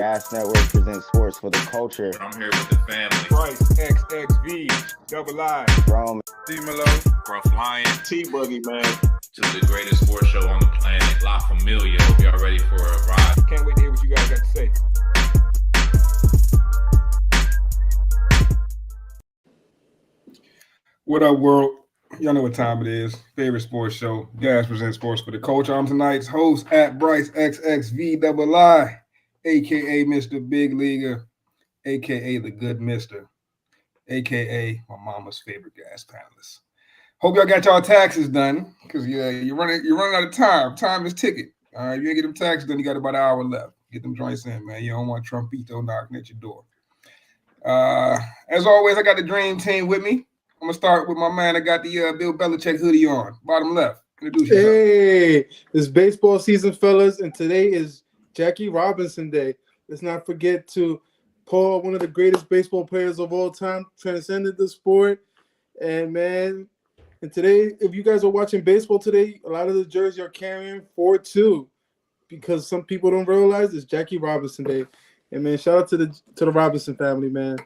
Gas Network presents sports for the culture. I'm here with the family. Bryce, XXV, Double I, Rome, D-Melo, Gruff Lion. T-Boogie, man. Just the greatest sports show on the planet. La Familia. Hope y'all ready for a ride. Can't wait to hear what you guys got to say. What up, world? Y'all know what time it is. Favorite sports show. Gas presents sports for the culture. I'm tonight's host at Bryce XXVII, aka Mr. Big Leaguer, aka the Good Mister, aka my mama's favorite gas panelist. Hope y'all got y'all taxes done, because you're running out of time. Time is ticking. All right, if you ain't get them taxes done, you got about an hour left. Get them joints in, man. You don't want Trumpito knocking at your door. As always, I got the dream team with me. I'm gonna start with my man. I got the Bill Belichick hoodie on, bottom left. Introduce yourself. Hey, it's baseball season, fellas, and today is Jackie Robinson Day. Let's not forget to Paul, one of the greatest baseball players of all time, transcended the sport. And man, and today, if you guys are watching baseball today, a lot of the jerseys are carrying 4-2 because some people don't realize it's Jackie Robinson Day. And man, shout out to the Robinson family, man.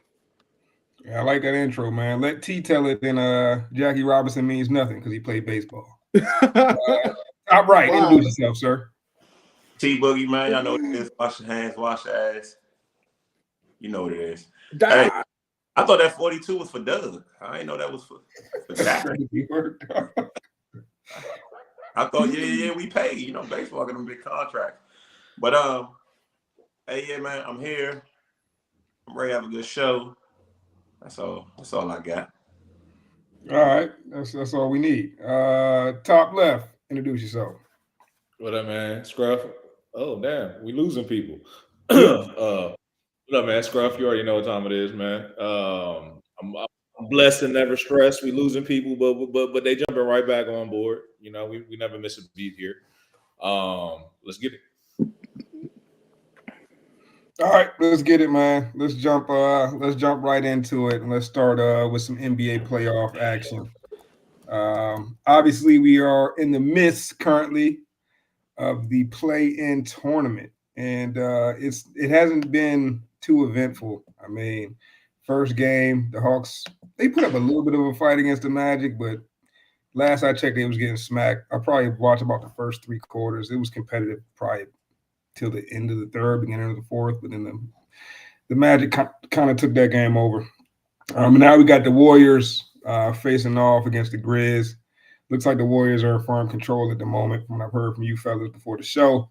Yeah, I like that intro, man. Let T tell it. Then Jackie Robinson means nothing because he played baseball. Top right. Wow. Introduce yourself, sir. T-Boogie, man. Y'all know what it is. Wash your hands, wash your ass. You know what it is. Hey, I thought that 42 was for Doug. I didn't know that was for Jack. I thought, yeah, we paid. You know, baseball got them big contracts. But hey, yeah, man, I'm here. I'm ready to have a good show. That's all I got. All right. That's all we need. Top left, introduce yourself. What up, man? Scruff. Oh, damn. We losing people. What up, man? Scruff, you already know what time it is, man. I'm blessed and never stressed. We losing people, but they jumping right back on board. You know, we never miss a beat here. Let's get it. All right, let's get it, man. Let's jump right into it, and let's start with some NBA playoff action. Obviously, we are in the midst currently of the play-in tournament, and it hasn't been too eventful. I mean, first game, the Hawks, they put up a little bit of a fight against the Magic, but last I checked, they was getting smacked. I probably watched about the first three quarters. It was competitive, probably till the end of the third, beginning of the fourth, but then the Magic kind of took that game over. Now we got the Warriors facing off against the Grizz. Looks like the Warriors are in firm control at the moment, from what I've heard from you fellas before the show.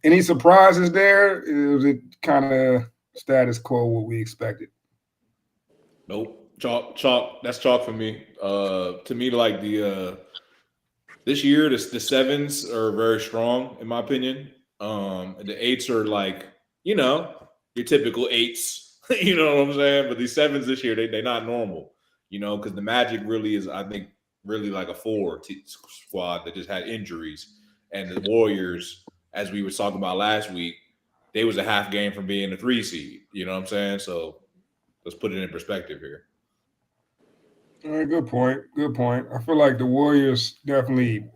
Any surprises there? Was it kind of status quo what we expected? Nope. Chalk. That's chalk for me. To me, like this year, the sevens are very strong, in my opinion. The eights are like, you know, your typical eights, you know what I'm saying? But these sevens this year, they're not normal, you know, because the Magic really is, I think, really like a squad that just had injuries. And the Warriors, as we were talking about last week, they was a half game from being a 3 seed, you know what I'm saying? So let's put it in perspective here. All right, good point. I feel like the Warriors definitely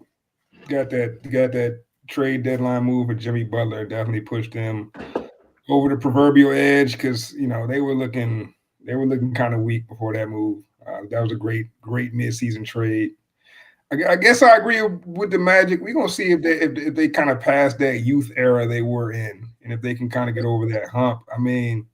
got that trade deadline move with Jimmy Butler, definitely pushed them over the proverbial edge, because you know they were looking kind of weak before that move. That was a great midseason trade. I guess I agree with the Magic. We're gonna see if they kind of pass that youth era they were in, and if they can kind of get over that hump. I mean,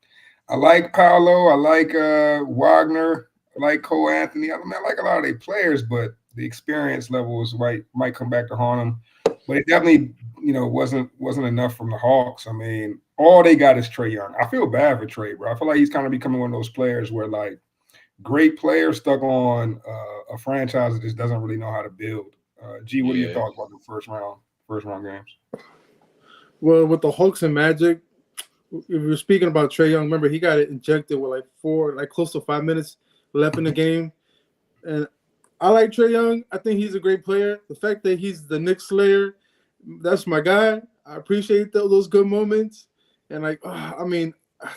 I like Paolo, I like Wagner, I like Cole Anthony. I like a lot of their players, but the experience levels might come back to haunt them. But it definitely, you know, wasn't enough from the Hawks. I mean, all they got is Trae Young. I feel bad for Trae, bro. I feel like he's kind of becoming one of those players where, like, great player stuck on a franchise that just doesn't really know how to build. G, what are your thoughts about the first round games? Well, with the Hawks and Magic, if you're speaking about Trae Young, remember he got it injected with close to 5 minutes left in the game. And I like Trae Young. I think he's a great player. The fact that he's the Knicks slayer, that's my guy. I appreciate those good moments. And I mean,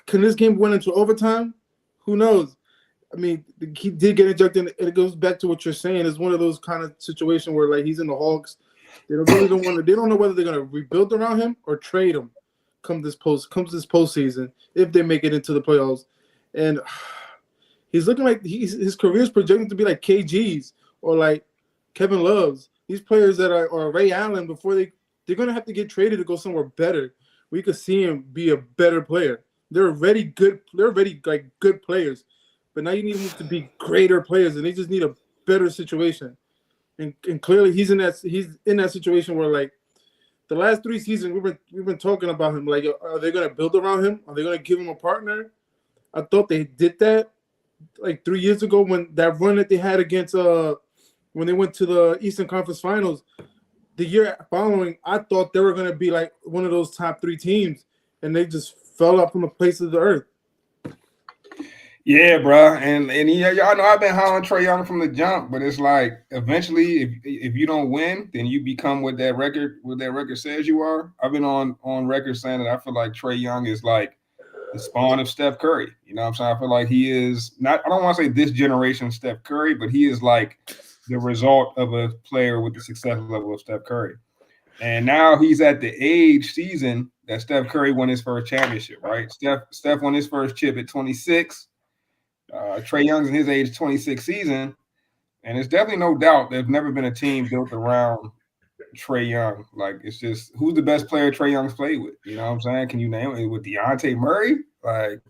can this game win into overtime? Who knows? I mean, he did get injected, and it goes back to what you're saying. It's one of those kind of situations where, like, he's in the Hawks. They don't know whether they're going to rebuild around him or trade him. comes this postseason if they make it into the playoffs, and he's looking like his career is projected to be like KG's or like Kevin Love's. These players that are Ray Allen before they're gonna have to get traded to go somewhere better. We could see him be a better player. They're already good. They're already like good players, but now you need them to be greater players, and they just need a better situation. And clearly he's in that situation where like the last 3 seasons we've been talking about him. Like, are they gonna build around him? Are they gonna give him a partner? I thought they did that like 3 years ago when that run that they had against when they went to the Eastern Conference Finals. The year following, I thought they were going to be like one of those top 3 teams, and they just fell up from the face of the earth. Yeah, bro, and yeah, y'all know I've been high on Trae Young from the jump, but it's like eventually, if you don't win, then you become what that record says you are. I've been on record saying that I feel like Trae Young is like the spawn of Steph Curry. You know what I'm saying? I feel like he is not. I don't want to say this generation Steph Curry, but he is like the result of a player with the success level of Steph Curry. And now he's at the season that Steph Curry won his first championship, right? Steph won his first chip at 26. Trae Young's in his age 26 season. And it's definitely no doubt there's never been a team built around Trae Young. Like, it's just, who's the best player Trae Young's played with? You know what I'm saying? Can you name it? With DeJounte Murray? Like,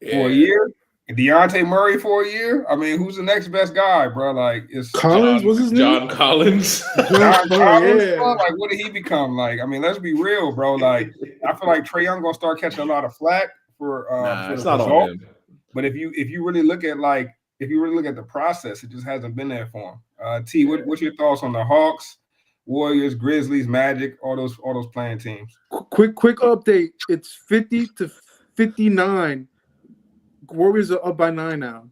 for a year? DeJounte Murray for a year? I mean, who's the next best guy, bro? Like, it's Collins. What's his name? John Collins. John Collins, yeah. Bro? Like, what did he become? Like, I mean, let's be real, bro. Like, I feel like Trae Young gonna start catching a lot of flack for the it's not result. on him. But if you really look at the process, it just hasn't been there for him. T, what's your thoughts on the Hawks, Warriors, Grizzlies, Magic, all those playing teams? Quick update. It's 50-59. Warriors are up by 9 now.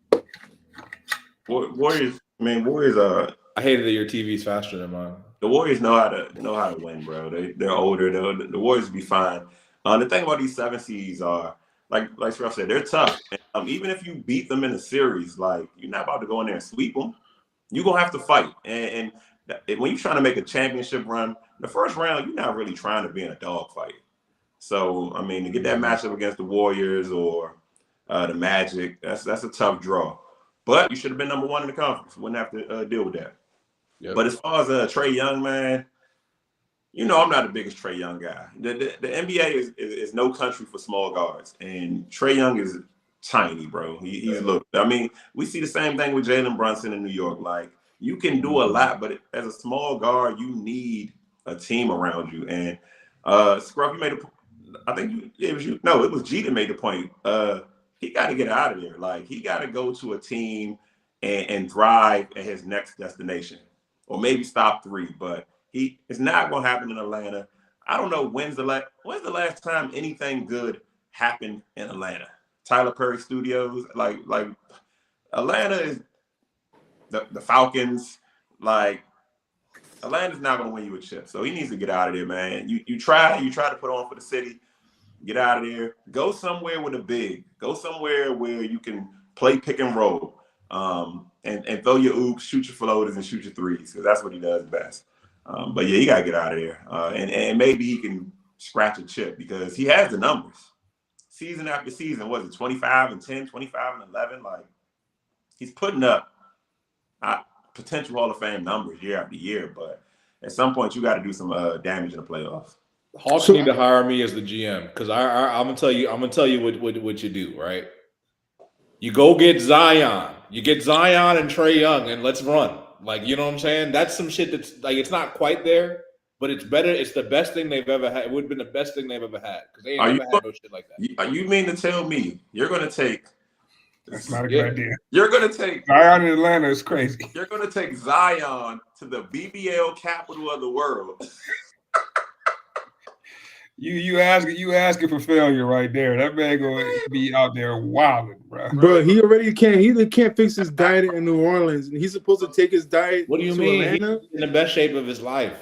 Warriors. I hated that your TV's faster than mine. The Warriors know how to win, bro. They're older though. The Warriors will be fine. The thing about these 7 seeds are like Scruff said, they're tough. And, even if you beat them in a series, like you're not about to go in there and sweep them. You're gonna have to fight. And when you're trying to make a championship run, the first round, you're not really trying to be in a dogfight. So I mean, to get that matchup against the Warriors or the Magic, that's a tough draw. But you should have been number 1 in the conference. Wouldn't have to deal with that. Yep. But as far as Trae Young, man, you know I'm not the biggest Trae Young guy. The NBA is no country for small guards, and Trae Young is tiny, bro. He's little. I mean, we see the same thing with Jalen Brunson in New York. Like, you can do a lot, but as a small guard, you need a team around you. And Scruff, you made it was G that made the point. He got to get out of there. Like, he got to go to a team and thrive at his next destination, or maybe stop 3. But it's not going to happen in Atlanta. I don't know when's the last time anything good happened in Atlanta. Tyler Perry Studios, like Atlanta is the Falcons. Like, Atlanta's not going to win you a chip, so he needs to get out of there, man. You try to put on for the city. Get out of there. Go somewhere with a big. Go somewhere where you can play pick and roll, and throw your oops, shoot your floaters, and shoot your threes, because that's what he does best. But yeah, you gotta get out of there, and maybe he can scratch a chip because he has the numbers. Season after season, was it 25-10, 25-11? Like, he's putting up potential Hall of Fame numbers year after year, but at some point you got to do some damage in the playoffs. Hawks need to hire me as the GM, because I'm gonna tell you what you do, right? You go get Zion. You get Zion and Trae Young, and let's run. Like, you know what I'm saying? That's some shit that's like, it's not quite there, but it's better. It's the best thing they've ever had. It would have been the best thing they've ever had, because they ain't never had no shit like that. You mean to tell me you're gonna take? That's not a good idea. You're gonna take Zion in Atlanta is crazy. You're gonna take Zion to the BBL capital of the world. You asking for failure right there. That man gonna be out there wilding, bro. Bro, he can't fix his diet in New Orleans. He's supposed to take his diet. What do you mean? Atlanta? He's in the best shape of his life.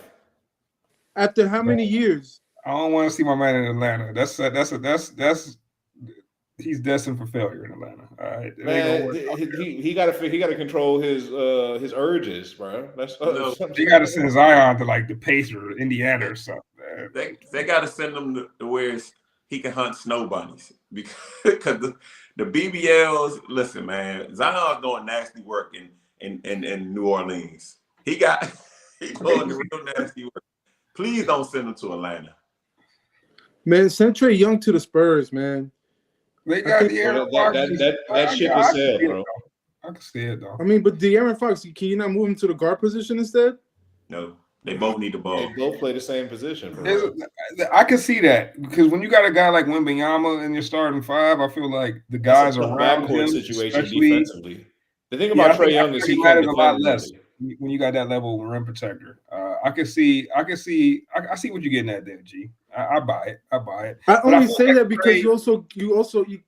After how many years? I don't want to see my man in Atlanta. That's he's destined for failure in Atlanta. All right, man, he got to control his urges, bro. He got to send Zion to like the Pacers, Indiana, or something. They got to send him to where he can hunt snow bunnies because the BBLs. Listen, man, Zion's doing nasty work in New Orleans. He doing the real nasty work. Please don't send him to Atlanta. Man, send Trae Young to the Spurs, man. They got De'Aaron Fox. That ship is sailed, bro. I can see it though. I mean, but De'Aaron Fox, can you not move him to the guard position instead? No, they both need the ball. They both play the same position. Bro. I can see that because when you got a guy like Wembanyama in your starting five, I feel like the guys around him, situation defensively. The thing about Trae Young is he matters a lot less when you got that level of rim protector. I see what you're getting at there, G. I buy it. I only say that because you also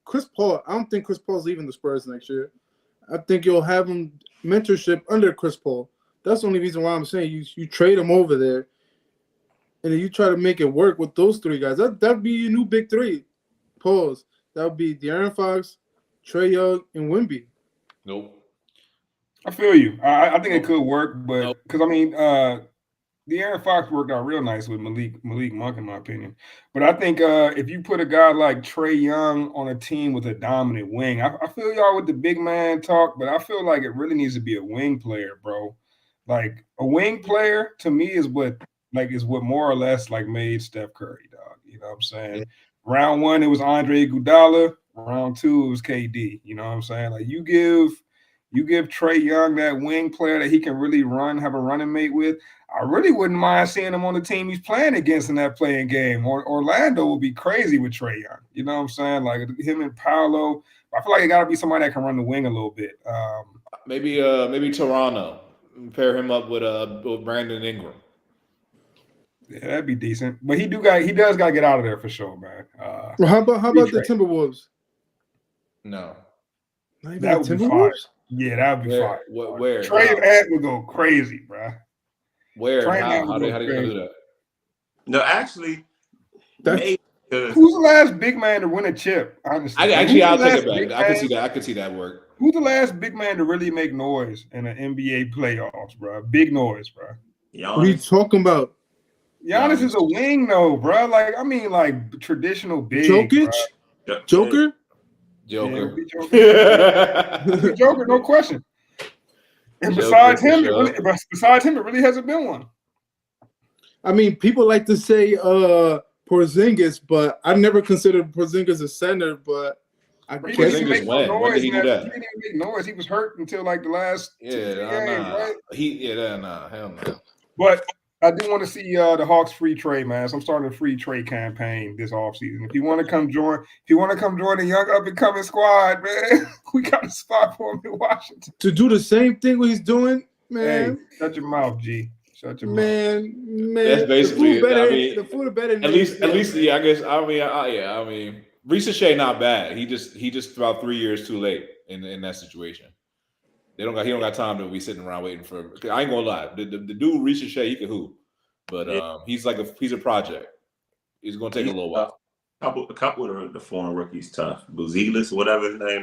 Chris Paul. I don't think Chris Paul's leaving the Spurs next year. I think you'll have him mentorship under Chris Paul. That's the only reason why I'm saying you trade him over there, and then you try to make it work with those three guys. That'd be your new big three. Pause. That would be De'Aaron Fox, Trae Young, and Wemby. Nope. I feel you. I think it could work, but because De'Aaron Fox worked out real nice with Malik Monk, in my opinion. But I think if you put a guy like Trae Young on a team with a dominant wing, I feel y'all with the big man talk, but I feel like it really needs to be a wing player, bro. Like a wing player to me is what more or less like made Steph Curry, dog. You know what I'm saying? Round one, it was Andre Iguodala. Round two, it was KD. You know what I'm saying? Like you give Trae Young that wing player that he can really have a running mate with. I really wouldn't mind seeing him on the team he's playing against in that playing game. Orlando would be crazy with Trae Young. You know what I'm saying? Like him and Paolo. I feel like it got to be somebody that can run the wing a little bit. Maybe Toronto. Pair him up with Brandon Ingram. Yeah, that'd be decent. But he does got to get out of there for sure, man. Well, how about the Timberwolves? No. That would be fire. Yeah, that would be fire. Where? Trae and Ant would go crazy, bro. Where? How do you do that? No, actually, who's the last big man to win a chip? Honestly, I'll take it back. I can see that work. Who's the last big man to really make noise in the NBA playoffs, bro? Big noise, bro. What are you talking about? Giannis is a wing, though, bro. Like traditional big. Jokic? Bro. Joker? Joker. Yeah, Joker, no question. And besides him, it really hasn't been one. I mean, people like to say Porzingis, but I never considered Porzingis a center. But I guess he didn't make noise. He didn't even make noise. He was hurt until like the last 2 games, right? Hell no. But I do want to see the Hawks free trade, man. So I'm starting a free trade campaign this offseason. If you want to come join the young up and coming squad, man, we got a spot for him in Washington. To do the same thing what he's doing, man. Hey, shut your mouth, G. Shut your mouth. Man. That's basically the food better. At least, yeah. I guess. I mean, Reese Shea not bad. He just about 3 years too late in that situation. He don't got time to be sitting around waiting for. I ain't gonna lie, the dude Reese Shea, he can hoop, but he's a project. He's gonna take a little while. A couple of the foreign rookies tough. Buzelis, whatever his name,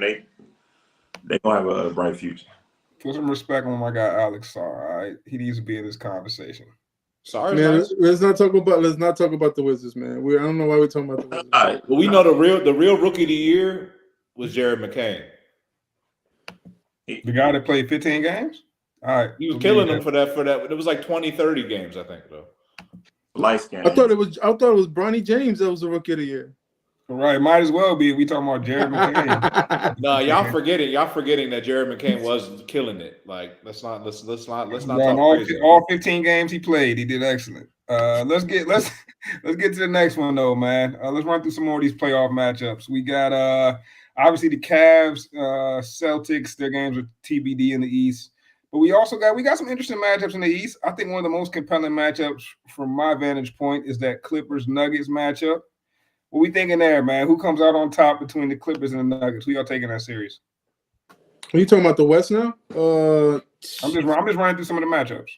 they gonna have a bright future. Put some respect on my guy Alex Sarr. All right, he needs to be in this conversation. Sarr, man, nice. Let's not talk about the Wizards, man. I don't know why we're talking about the Wizards. All right. Well, we know the real rookie of the year was Jared McCain. The guy that played 15 games? All right. He was killing them for that. It was like 20, 30 games, I think, though. Light skin. I thought it was Bronny James that was the rookie of the year. Right, might as well be. We talking about Jared McCain. No, y'all forgetting that Jared McCain was killing it. Like, let's not talk crazy. All 15 games he played, he did excellent. Let's get to the next one though, man. Let's run through some more of these playoff matchups. We got obviously the Cavs, Celtics, their games are TBD in the East. But we got some interesting matchups in the East. I think one of the most compelling matchups from my vantage point is that Clippers-Nuggets matchup. What we thinking there, man? Who comes out on top between the Clippers and the Nuggets? Who y'all taking that series? Are you talking about the West now? I'm just running through some of the matchups.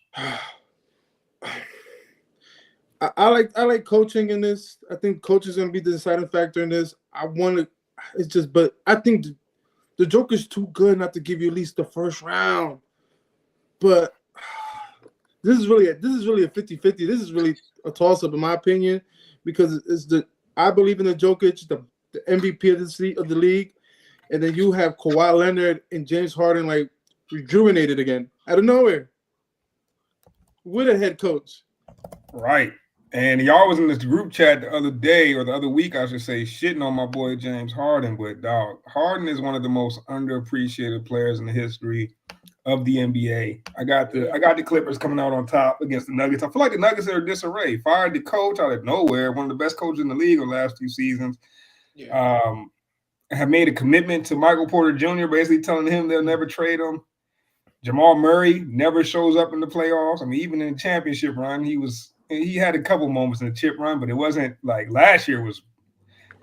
I like coaching in this. I think coach is going to be the deciding factor in this. But I think the Joker's too good not to give you at least the first round. But this is really a 50-50. This is really a toss-up in my opinion, because I believe in the Jokic, the MVP of the league, and then you have Kawhi Leonard and James Harden like rejuvenated again out of nowhere with a head coach. Right. And y'all was in this group chat the other day, or the other week, I should say, shitting on my boy James Harden. But dog, Harden is one of the most underappreciated players in the history of the NBA. I got the Clippers coming out on top against the Nuggets. I feel like the Nuggets are in disarray. Fired the coach out of nowhere, one of the best coaches in the league over the last few seasons. Yeah. Have made a commitment to Michael Porter Jr., basically telling him they'll never trade him. Jamal Murray never shows up in the playoffs. I mean, even in the championship run, he had a couple moments in the chip run, but it wasn't like last year was,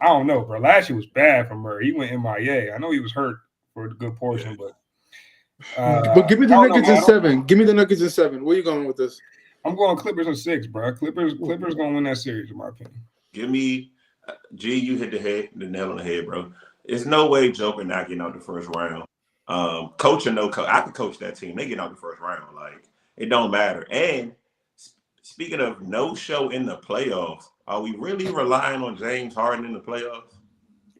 I don't know, bro. Last year was bad for Murray. He went MIA. I know he was hurt for a good portion, but give me the Nuggets in 7. Give me the Nuggets in 7. Where you going with this? I'm going Clippers in 6, bro. Clippers gonna win that series, in my opinion. Give me G. You hit the nail on the head, bro. There's no way Joker not getting out the first round. Coach or no coach, I could coach that team. They get out the first round. Like it don't matter. And speaking of no show in the playoffs, are we really relying on James Harden in the playoffs?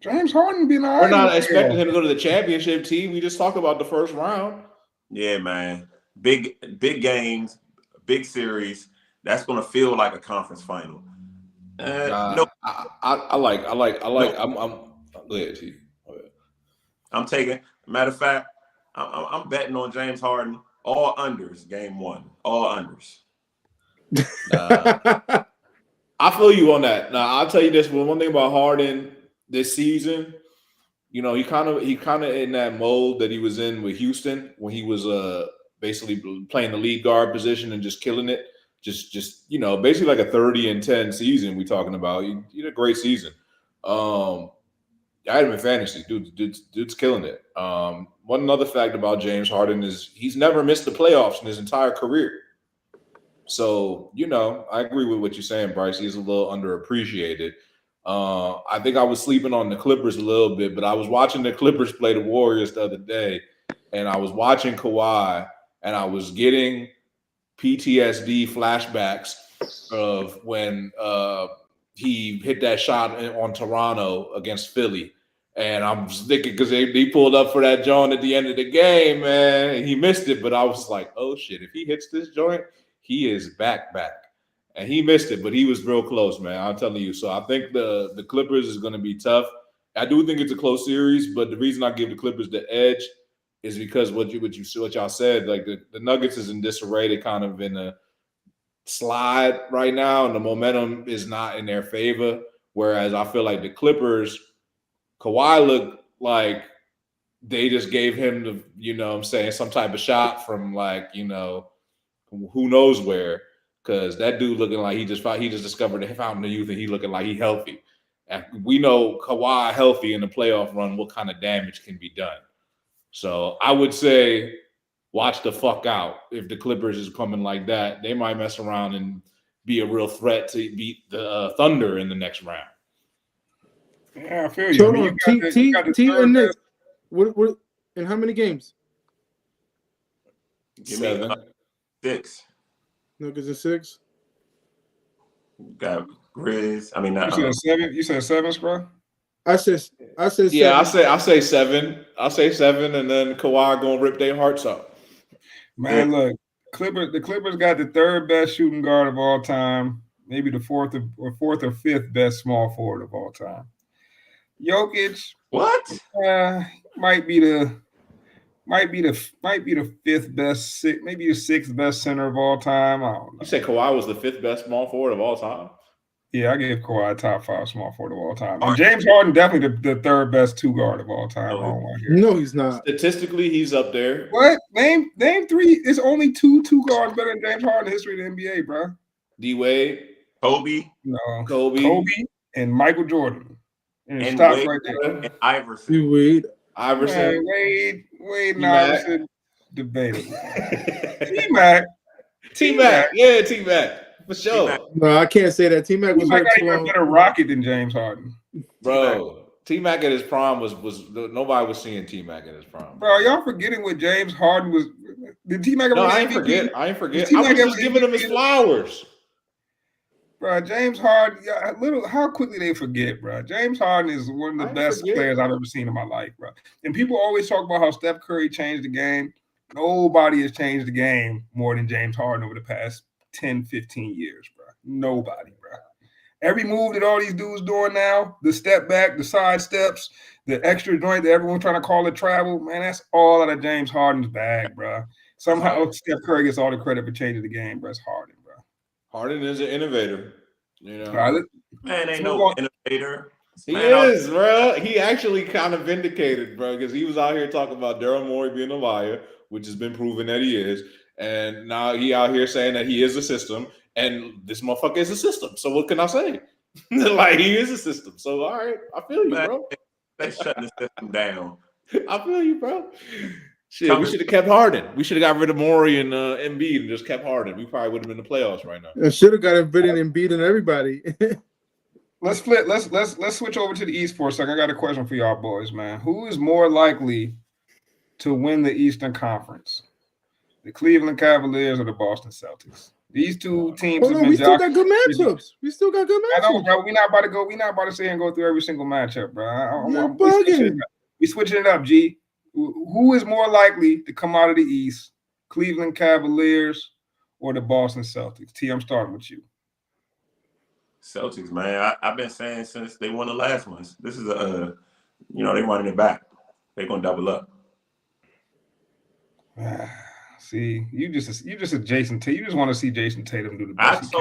James Harden being all right. We're not expecting him to go to the championship team. We just talked about the first round. Yeah, man. Big games, big series. That's gonna feel like a conference final. No, I like. I'm go ahead, T. I'm taking. Matter of fact, I'm betting on James Harden. All unders, game 1. All unders. I feel you on that. Now I'll tell you this. Well, one thing about Harden this season, you know, he kind of in that mode that he was in with Houston when he was basically playing the lead guard position and just killing it. Just you know, basically like a 30-10 season. We talking about. He had a great season. I had him in fantasy. Dude's killing it. One other fact about James Harden is he's never missed the playoffs in his entire career. So, you know, I agree with what you're saying, Bryce. He's a little underappreciated. I think I was sleeping on the Clippers a little bit, but I was watching the Clippers play the Warriors the other day, and I was watching Kawhi, and I was getting PTSD flashbacks of when he hit that shot on Toronto against Philly. And I'm just thinking because they pulled up for that joint at the end of the game, man, and he missed it. But I was like, oh, shit, if he hits this joint, he is back. And he missed it, but he was real close, man. I'm telling you. So I think the Clippers is going to be tough. I do think it's a close series, but the reason I give the Clippers the edge is because what y'all said, like the Nuggets is in disarray. They kind of in a slide right now, and the momentum is not in their favor. Whereas I feel like the Clippers, Kawhi looked like they just gave him the, you know what I'm saying, some type of shot from like, you know, who knows where, because that dude looking like he just discovered the fountain of youth and he looking like he healthy. And we know Kawhi healthy in the playoff run, what kind of damage can be done. So I would say watch the fuck out. If the Clippers is coming like that, they might mess around and be a real threat to beat the Thunder in the next round. Yeah, I feel you. So, I mean, T and Nick, what in how many games? Give me 6. Nuggets in 6. Got Grizz. I mean, You said 7. You said 7, bro. I said Yeah, 7. I say 7. I'll say 7, and then Kawhi gonna rip their hearts out. Man, look, the Clippers got the 3rd best shooting guard of all time, maybe the 4th or 5th best small forward of all time. Jokic, what? might be the 5th best, maybe the 6th best center of all time. I don't know. You said Kawhi was the 5th best small forward of all time? Yeah, I give Kawhi top 5 small forward of all time. And James Harden definitely the 3rd best 2 guard of all time. No, he's not. Statistically, he's up there. What? Name 3. It's only 2 guards better than James Harden in the history of the NBA, bro. D-Wade, Kobe. No. Kobe, and Michael Jordan. And stop Wade, right there. and Iverson. Wade. Iverson. Man, Wade and T-Mac. Iverson debatable. T-Mac. T-Mac. Yeah, T-Mac. For sure. T-Mac. No, I can't say that. T-Mac was T-Mac hurt got too even a long. better rocket than James Harden. Bro, T-Mac at his prime was nobody was seeing T-Mac at his prime. Bro, y'all forgetting what James Harden was. Did T-Mac ever No, win I ain't MVP? forget. I Was was T-Mac just ever giving him his MVP? flowers. Bro, James Harden, yeah, how quickly they forget, bro. James Harden is one of the best players I've ever seen in my life, bro. And people always talk about how Steph Curry changed the game. Nobody has changed the game more than James Harden over the past 10, 15 years, bro. Nobody, bro. Every move that all these dudes doing now, the step back, the side steps, the extra joint that everyone's trying to call it travel, man, that's all out of James Harden's bag, bro. Somehow Steph Curry gets all the credit for changing the game, bro. It's Harden, bro. Harden is an innovator, you know. Man, ain't no innovator. He is, bro. He actually kind of vindicated, bro, because he was out here talking about Daryl Morey being a liar, which has been proven that he is. And now he out here saying that he is a system, and this motherfucker is a system. So what can I say? Like, he is a system. So, all right, I feel you, bro. They shutting the system down. I feel you, bro. Shit, we should have kept Harden. We should have got rid of Morey and Embiid and just kept Harden. We probably would have been in the playoffs right now. I should have got rid of Embiid and everybody. Let's flip. Let's switch over to the East for a second. I got a question for y'all boys, man. Who is more likely to win the Eastern Conference? The Cleveland Cavaliers or the Boston Celtics? These two teams. We still got good matchups. I know, bro. We're not about to sit here and go through every single matchup, bro. We switching it up, G. Who is more likely to come out of the East? Cleveland Cavaliers or the Boston Celtics? T, I'm starting with you. Celtics, man. I've been saying since they won the last ones. This is they running it back. They're gonna double up. See, you just a Jason Tatum. You just want to see Jason Tatum do the best.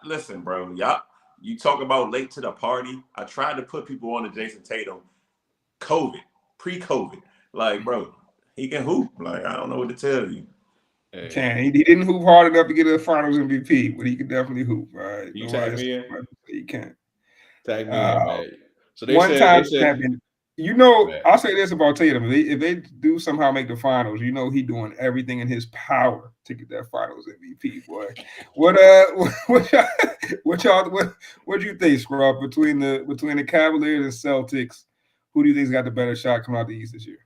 Listen, bro. Y'all, you talk about late to the party. I tried to put people on to Jason Tatum. Pre-COVID. Like, bro, he can hoop. Like, I don't know what to tell you. He didn't hoop hard enough to get a Finals MVP, but he can definitely hoop. Right? You tag me in? He can't. Tag me in, man. So one-time champion. You know, man. I'll say this about Tatum: if they do somehow make the Finals, you know he's doing everything in his power to get that Finals MVP. Boy, what do you think, Scrub? Between the Cavaliers and Celtics, who do you think's got the better shot coming out the East this year?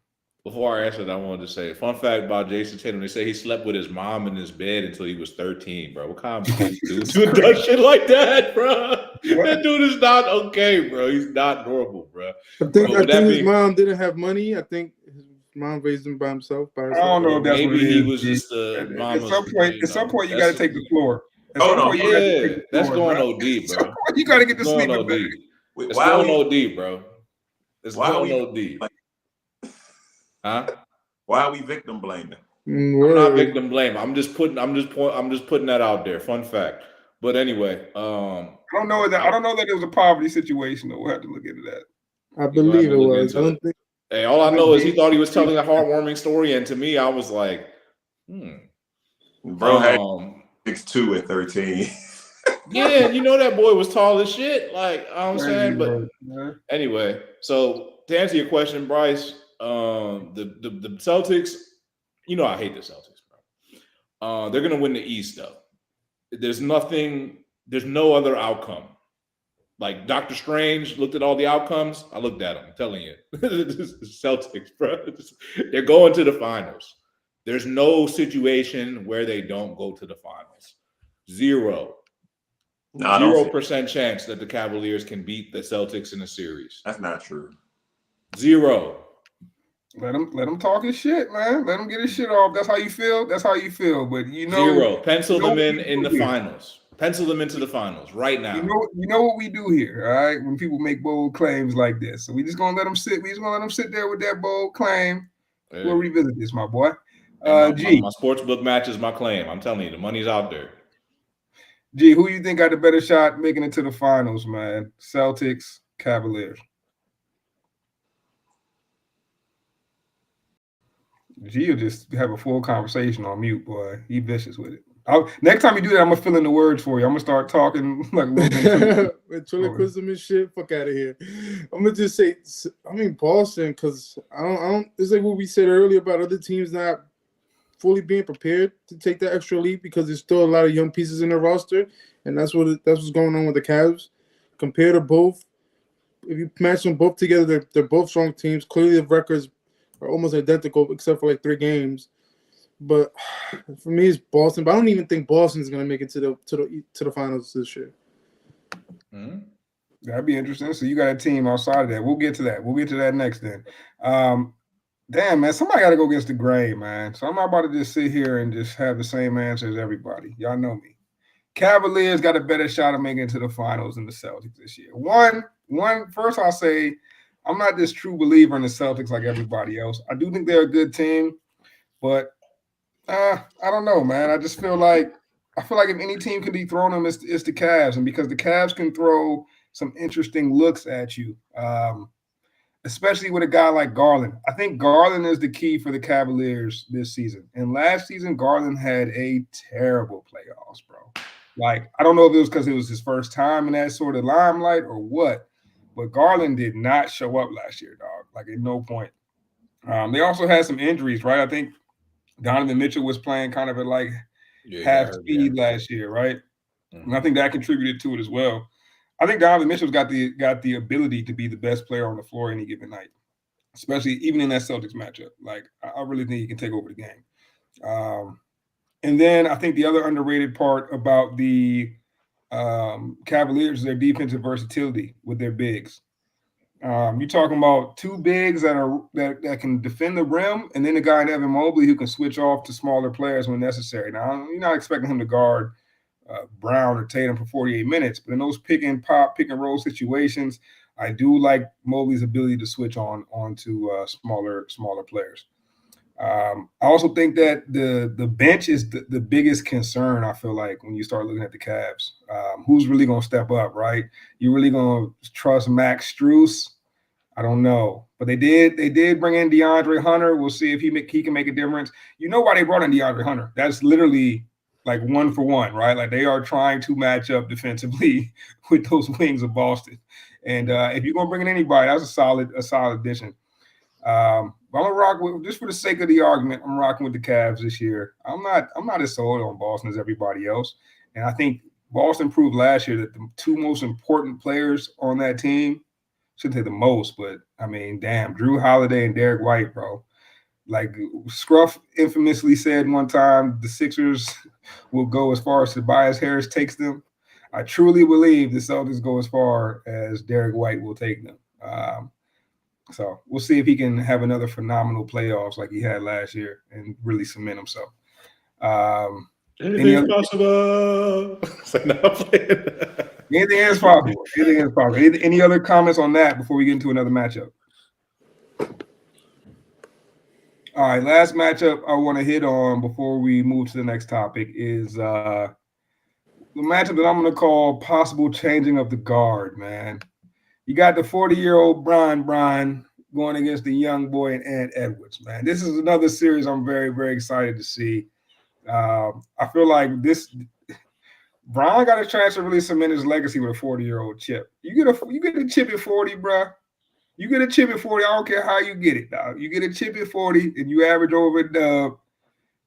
Before I answer that, I wanted to say a fun fact about Jason Tatum. They say he slept with his mom in his bed until he was 13, bro. What kind of dude does shit like that, bro? That dude is not okay, bro. He's not normal, bro. I think his mom didn't have money. I think his mom raised him by himself. I don't know if that's maybe what it is. He was just at some point, you got to take the floor. That's going OD, bro. You got to get the sleeping bag. It's going OD, bro. It's going OD. Huh? Why are we victim blaming? I'm not victim blaming. I'm just putting that out there. Fun fact. But anyway, I don't know that it was a poverty situation, though. We'll have to look into that. I believe it was. I don't think. Hey, all I know is he thought he was telling a heartwarming story, and to me, I was like, Bro had 6'2" at 13. Yeah, you know that boy was tall as shit. Like, I'm saying, but anyway, so to answer your question, Bryce. The Celtics, you know I hate the Celtics, bro. They're gonna win the East though. There's no other outcome. Like Doctor Strange looked at all the outcomes. I looked at them. I'm telling you, Celtics, bro. They're going to the finals. There's no situation where they don't go to the finals. 0% chance that the Cavaliers can beat the Celtics in a series. That's not true. 0. Let him talk his shit, man. Let him get his shit off. That's how you feel. But you know, 0. Pencil them in the finals. Pencil them into the finals right now. You know what we do here, all right? When people make bold claims like this, so we just gonna let them sit. We just gonna let them sit there with that bold claim. Hey. We'll revisit this, my boy. My sportsbook matches my claim. I'm telling you, the money's out there. G, who you think got the better shot making it to the finals, man? Celtics, Cavaliers. G will just have a full conversation on mute, boy. He vicious with it. Next time you do that, I'm gonna fill in the words for you. I'm gonna start talking like ventriloquism and shit. Fuck out of here. I'm gonna just say, Boston, because I don't. It's like what we said earlier about other teams not fully being prepared to take that extra leap because there's still a lot of young pieces in their roster, and that's what's going on with the Cavs. Compared to both, if you match them both together, they're both strong teams. Clearly, the records are almost identical except for like 3 games. But for me, it's Boston. But I don't even think Boston's gonna make it to the finals this year. That'd be interesting. So you got a team outside of that. We'll get to that. We'll get to that next then. Damn, man, somebody got to go against the grain, man. So I'm not about to just sit here and just have the same answer as everybody. Y'all know me. Cavaliers got a better shot of making it to the finals than the Celtics this year. First I'll say I'm not this true believer in the Celtics like everybody else. I do think they're a good team, but I don't know, man. I just feel like if any team can dethrone them, it's the Cavs. And because the Cavs can throw some interesting looks at you, especially with a guy like Garland. I think Garland is the key for the Cavaliers this season. And last season, Garland had a terrible playoffs, bro. Like, I don't know if it was because it was his first time in that sort of limelight or what, but Garland did not show up last year, dog. Like, at no point. They also had some injuries, right? I think Donovan Mitchell was playing kind of at like half speed last year, right? Mm-hmm. And I think that contributed to it as well. I think Donovan Mitchell's got the ability to be the best player on the floor any given night, especially even in that Celtics matchup. Like, I really think he can take over the game. And then I think the other underrated part about the Cavaliers is their defensive versatility with their bigs. You're talking about two bigs that can defend the rim, and then a guy in Evan Mobley who can switch off to smaller players when necessary. Now, you're not expecting him to guard Brown or Tatum for 48 minutes, but in those pick and roll situations, I do like Mobley's ability to switch onto smaller players. I also think that the bench is the biggest concern. I feel like when you start looking at the Cavs, who's really going to step up, right? You really going to trust Max Strus? I don't know, but they did bring in DeAndre Hunter. We'll see if he can make a difference. You know why they brought in DeAndre Hunter? That's literally like 1-for-1, right? Like, they are trying to match up defensively with those wings of Boston. And if you're gonna bring in anybody, that's a solid addition. But I'm gonna rock with, just for the sake of the argument, I'm rocking with the Cavs this year. I'm not as sold on Boston as everybody else. And I think Boston proved last year that the two most important players on that team, shouldn't say the most, but I mean, damn, Drew Holiday and Derek White, bro. Like Scruff infamously said one time, the Sixers will go as far as Tobias Harris takes them. I truly believe the Celtics go as far as Derek White will take them. So we'll see if he can have another phenomenal playoffs like he had last year and really cement himself. Anything possible. Anything is possible. Any other comments on that before we get into another matchup? All right, last matchup I want to hit on before we move to the next topic is the matchup that I'm going to call possible changing of the guard, man. You got the 40-year-old Brian going against the young boy and Ant Edwards, man. This is another series I'm very, very excited to see. I feel like Brian got a chance to really cement his legacy with a 40-year-old chip. You get a chip at 40, bro. You get a chip at 40. I don't care how you get it, dog. You get a chip at 40 and you average over a dub.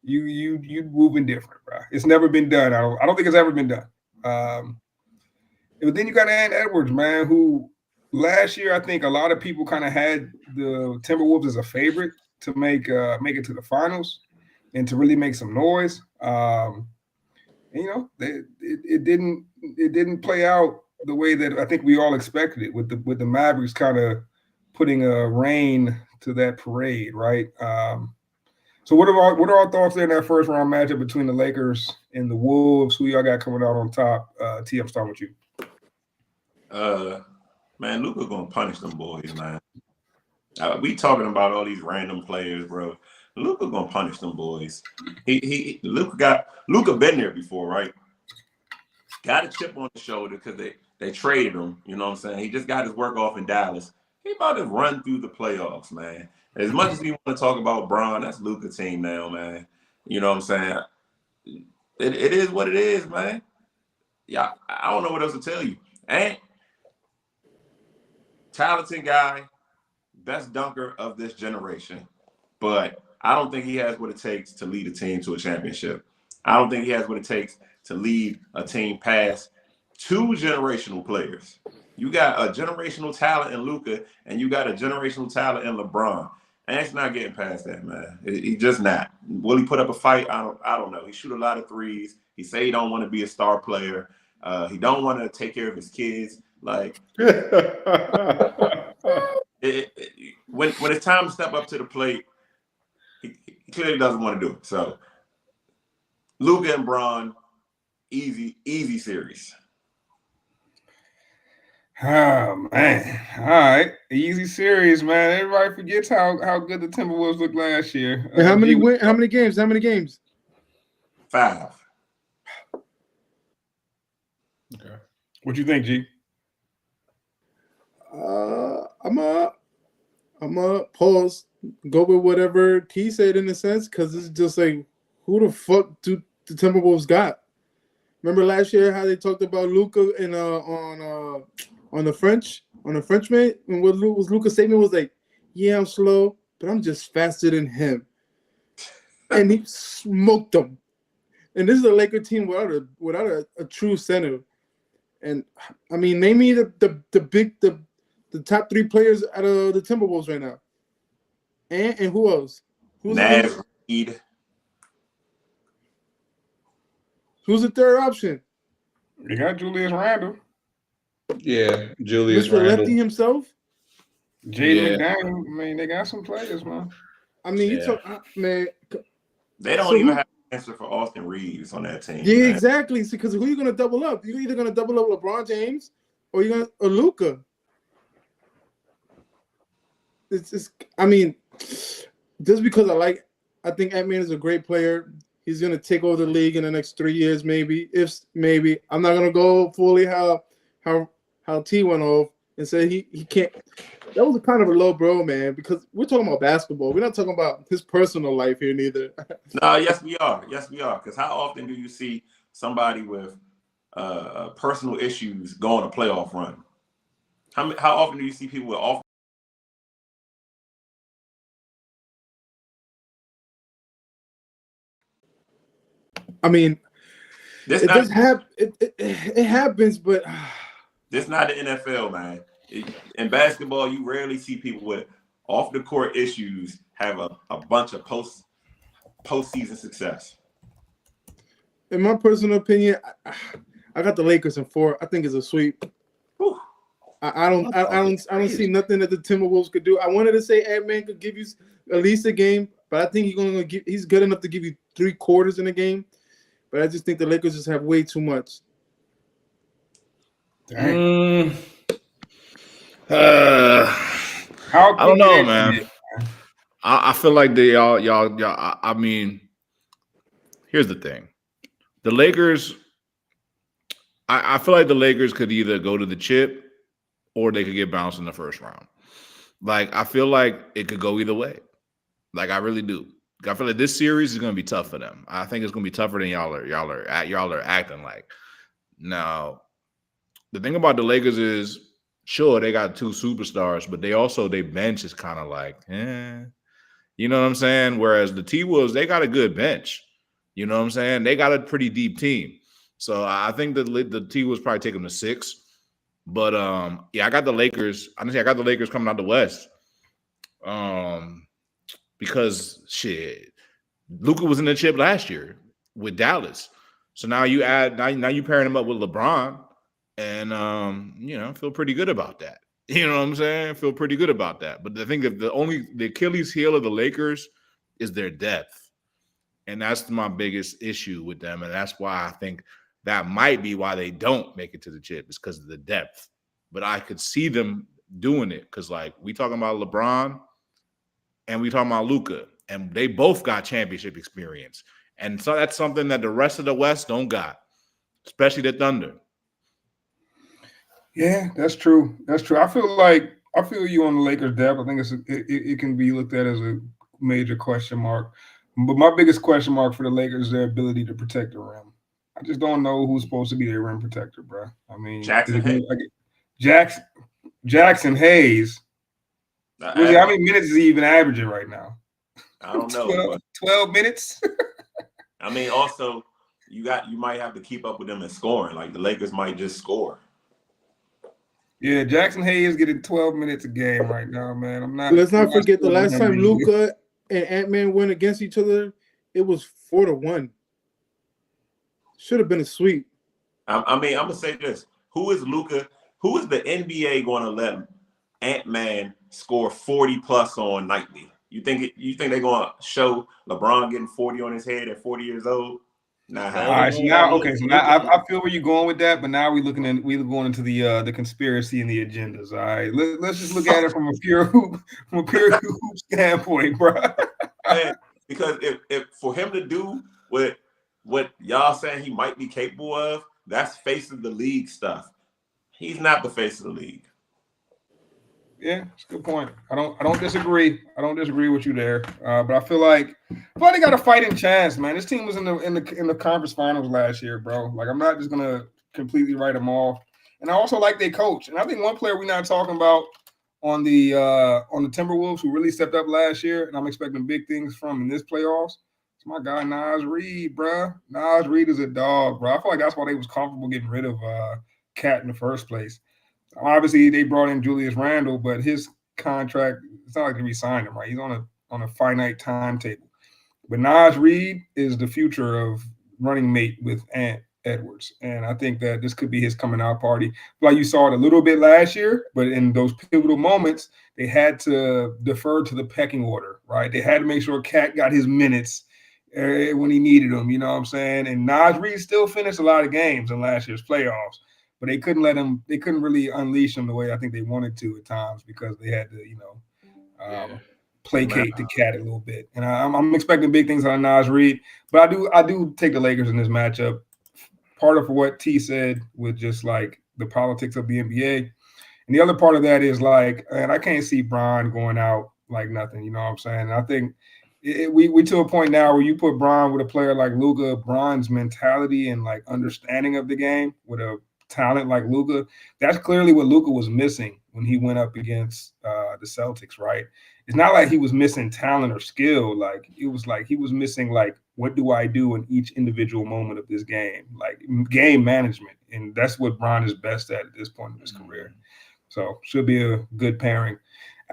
You moving different, bro. It's never been done. I don't think it's ever been done. But then you got Ant Edwards, man, who last year I think a lot of people kind of had the Timberwolves as a favorite to make it to the finals and to really make some noise. And, you know, it didn't play out the way that I think we all expected it, with the Mavericks kind of putting a rein to that parade, right? So what are our thoughts there in that first round matchup between the Lakers and the Wolves? Who y'all got coming out on top? T, I'm starting with you. Man, Luka gonna punish them boys, man. We talking about all these random players, bro. Luka gonna punish them boys. Luka been there before, right? Got a chip on the shoulder because they traded him. You know what I'm saying? He just got his work off in Dallas. He about to run through the playoffs, man. As much as we want to talk about Bron, that's Luka team now, man. You know what I'm saying? It is what it is, man. Yeah, I don't know what else to tell you. And talented guy, best dunker of this generation. But I don't think he has what it takes to lead a team to a championship. I don't think he has what it takes to lead a team past two generational players. You got a generational talent in Luka, and you got a generational talent in LeBron. And it's not getting past that, man. He just not. Will he put up a fight? I don't know. He shoot a lot of threes. He say he don't want to be a star player. He don't want to take care of his kids. Like when it's time to step up to the plate, he clearly doesn't want to do it. So Luka and Bron, easy series. Oh man! All right, easy series, man. Everybody forgets how good the Timberwolves looked last year. And how many games? How many games? 5. Okay. What you think, G? I'm a pause. Go with whatever T said in a sense, because it's just like, who the fuck do the Timberwolves got? Remember last year how they talked about Luka and on the Frenchman, and what was Luka's statement was like, yeah, I'm slow, but I'm just faster than him, and he smoked them. And this is a Laker team without a true center. And I mean, name me the top 3 players out of the Timberwolves right now. And who else? Nash, Reed. Who's the third option? You got Julius Randle, Yeah, Julius Mr. Lefty Randle. himself. Jaden Yeah. McDaniel. I mean, they got some players, man. I mean, Yeah. man. They don't So even who- have an answer for Austin Reeves on that team. Yeah, man. exactly. Because who are you gonna double up? You're either gonna double up LeBron James or Luka. It's I mean, just because I think Ant-Man is a great player. He's gonna take over the league in the next 3 years, maybe. Maybe I'm not gonna go fully how T went off and say he can't. That was a kind of a low blow, man, because we're talking about basketball. We're not talking about his personal life here, neither. No, yes, we are. Because how often do you see somebody with personal issues go on a playoff run? How often do you see people with off? I mean, This it not does happen. It happens, but this not the NFL, man. In basketball, you rarely see people with off the court issues have a bunch of postseason success. in my personal opinion, I got the Lakers in 4. I think it's a sweep. Whew. I don't see nothing that the Timberwolves could do. I wanted to say Ant-Man could give you at least a game, but I think he's good enough to give you 3 quarters in a game. But I just think the Lakers just have way too much. Dang. I don't know, man. I feel like y'all. I mean, here's the thing: the Lakers. I feel like the Lakers could either go to the chip or they could get bounced in the first round. Like, I feel like it could go either way. Like, I really do. I feel like this series is going to be tough for them. I think it's going to be tougher than y'all are acting like. Now, the thing about the Lakers is, sure, they got 2 superstars, but their bench is kind of like, you know what I'm saying? Whereas the T-Wolves, they got a good bench. You know what I'm saying? They got a pretty deep team. So I think the T-Wolves probably take them to 6. But yeah, I got the Lakers. Honestly, I got the Lakers coming out the West. Because shit, Luka was in the chip last year with Dallas. So now you pairing him up with LeBron, and feel pretty good about that. You know what I'm saying? Feel pretty good about that. But I think that the Achilles heel of the Lakers is their depth. And that's my biggest issue with them. And that's why I think that might be why they don't make it to the chip, is because of the depth. But I could see them doing it because, like, we talking about LeBron and we talking about Luka, and they both got championship experience. And so that's something that the rest of the West don't got, especially the Thunder. Yeah, that's true. That's true. I feel you on the Lakers' depth. I think it can be looked at as a major question mark. But my biggest question mark for the Lakers is their ability to protect the rim. I just don't know who's supposed to be their rim protector, bro. I mean, Jackson Hayes. How many minutes is he even averaging right now? I don't know. 12 minutes. I mean, also you might have to keep up with them in scoring. Like, the Lakers might just score. Yeah, Jackson Hayes getting 12 minutes a game right now, man. Let's not forget the last time Luka and Ant-Man went against each other, it was 4-1. Should have been a sweep. I mean, I'm gonna say this: who is Luka? Who is the NBA going to let Ant-Man score 40 plus on nightly? You think they're going to show LeBron getting 40 on his head at 40 years old? Nah. All right, so now, so now I feel where you're going with that, but now we're going into the conspiracy and the agendas. All right, let's just look at it from a pure hoop standpoint, bro. Man, because if for him to do what y'all saying he might be capable of, that's face of the league stuff. He's not the face of the league. Yeah, that's a good point. I don't disagree. I don't disagree with you there. But I feel like they got a fighting chance, man. This team was in the conference finals last year, bro. Like, I'm not just gonna completely write them off. And I also like their coach. And I think one player we're not talking about on the Timberwolves who really stepped up last year, and I'm expecting big things from in this playoffs. It's my guy Naz Reid, bro. Naz Reid is a dog, bro. I feel like that's why they was comfortable getting rid of Cat in the first place. Obviously, they brought in Julius Randle, but his contract, it's not like they re-signed him, right? He's on a finite timetable. But Naz Reid is the future of running mate with Ant Edwards. And I think that this could be his coming out party. Like you saw it a little bit last year, but in those pivotal moments, they had to defer to the pecking order, right? They had to make sure Cat got his minutes when he needed them, you know what I'm saying? And Naz Reid still finished a lot of games in last year's playoffs. But they couldn't really unleash him the way I think they wanted to at times because they had to, placate the Cat a little bit. And I'm expecting big things out of Naz Reid. But I do take the Lakers in this matchup. Part of what T said with just like the politics of the NBA. And the other part of that is like, and I can't see Bron going out like nothing, you know what I'm saying? And I think we to a point now where you put Bron with a player like Luka, Bron's mentality and like understanding of the game with a talent like Luka, that's clearly what Luka was missing when he went up against the Celtics, right? It's not like he was missing talent or skill. Like, it was like he was missing, like, what do I do in each individual moment of this game? Like, game management. And that's what Bron is best at this point in his career. So, should be a good pairing.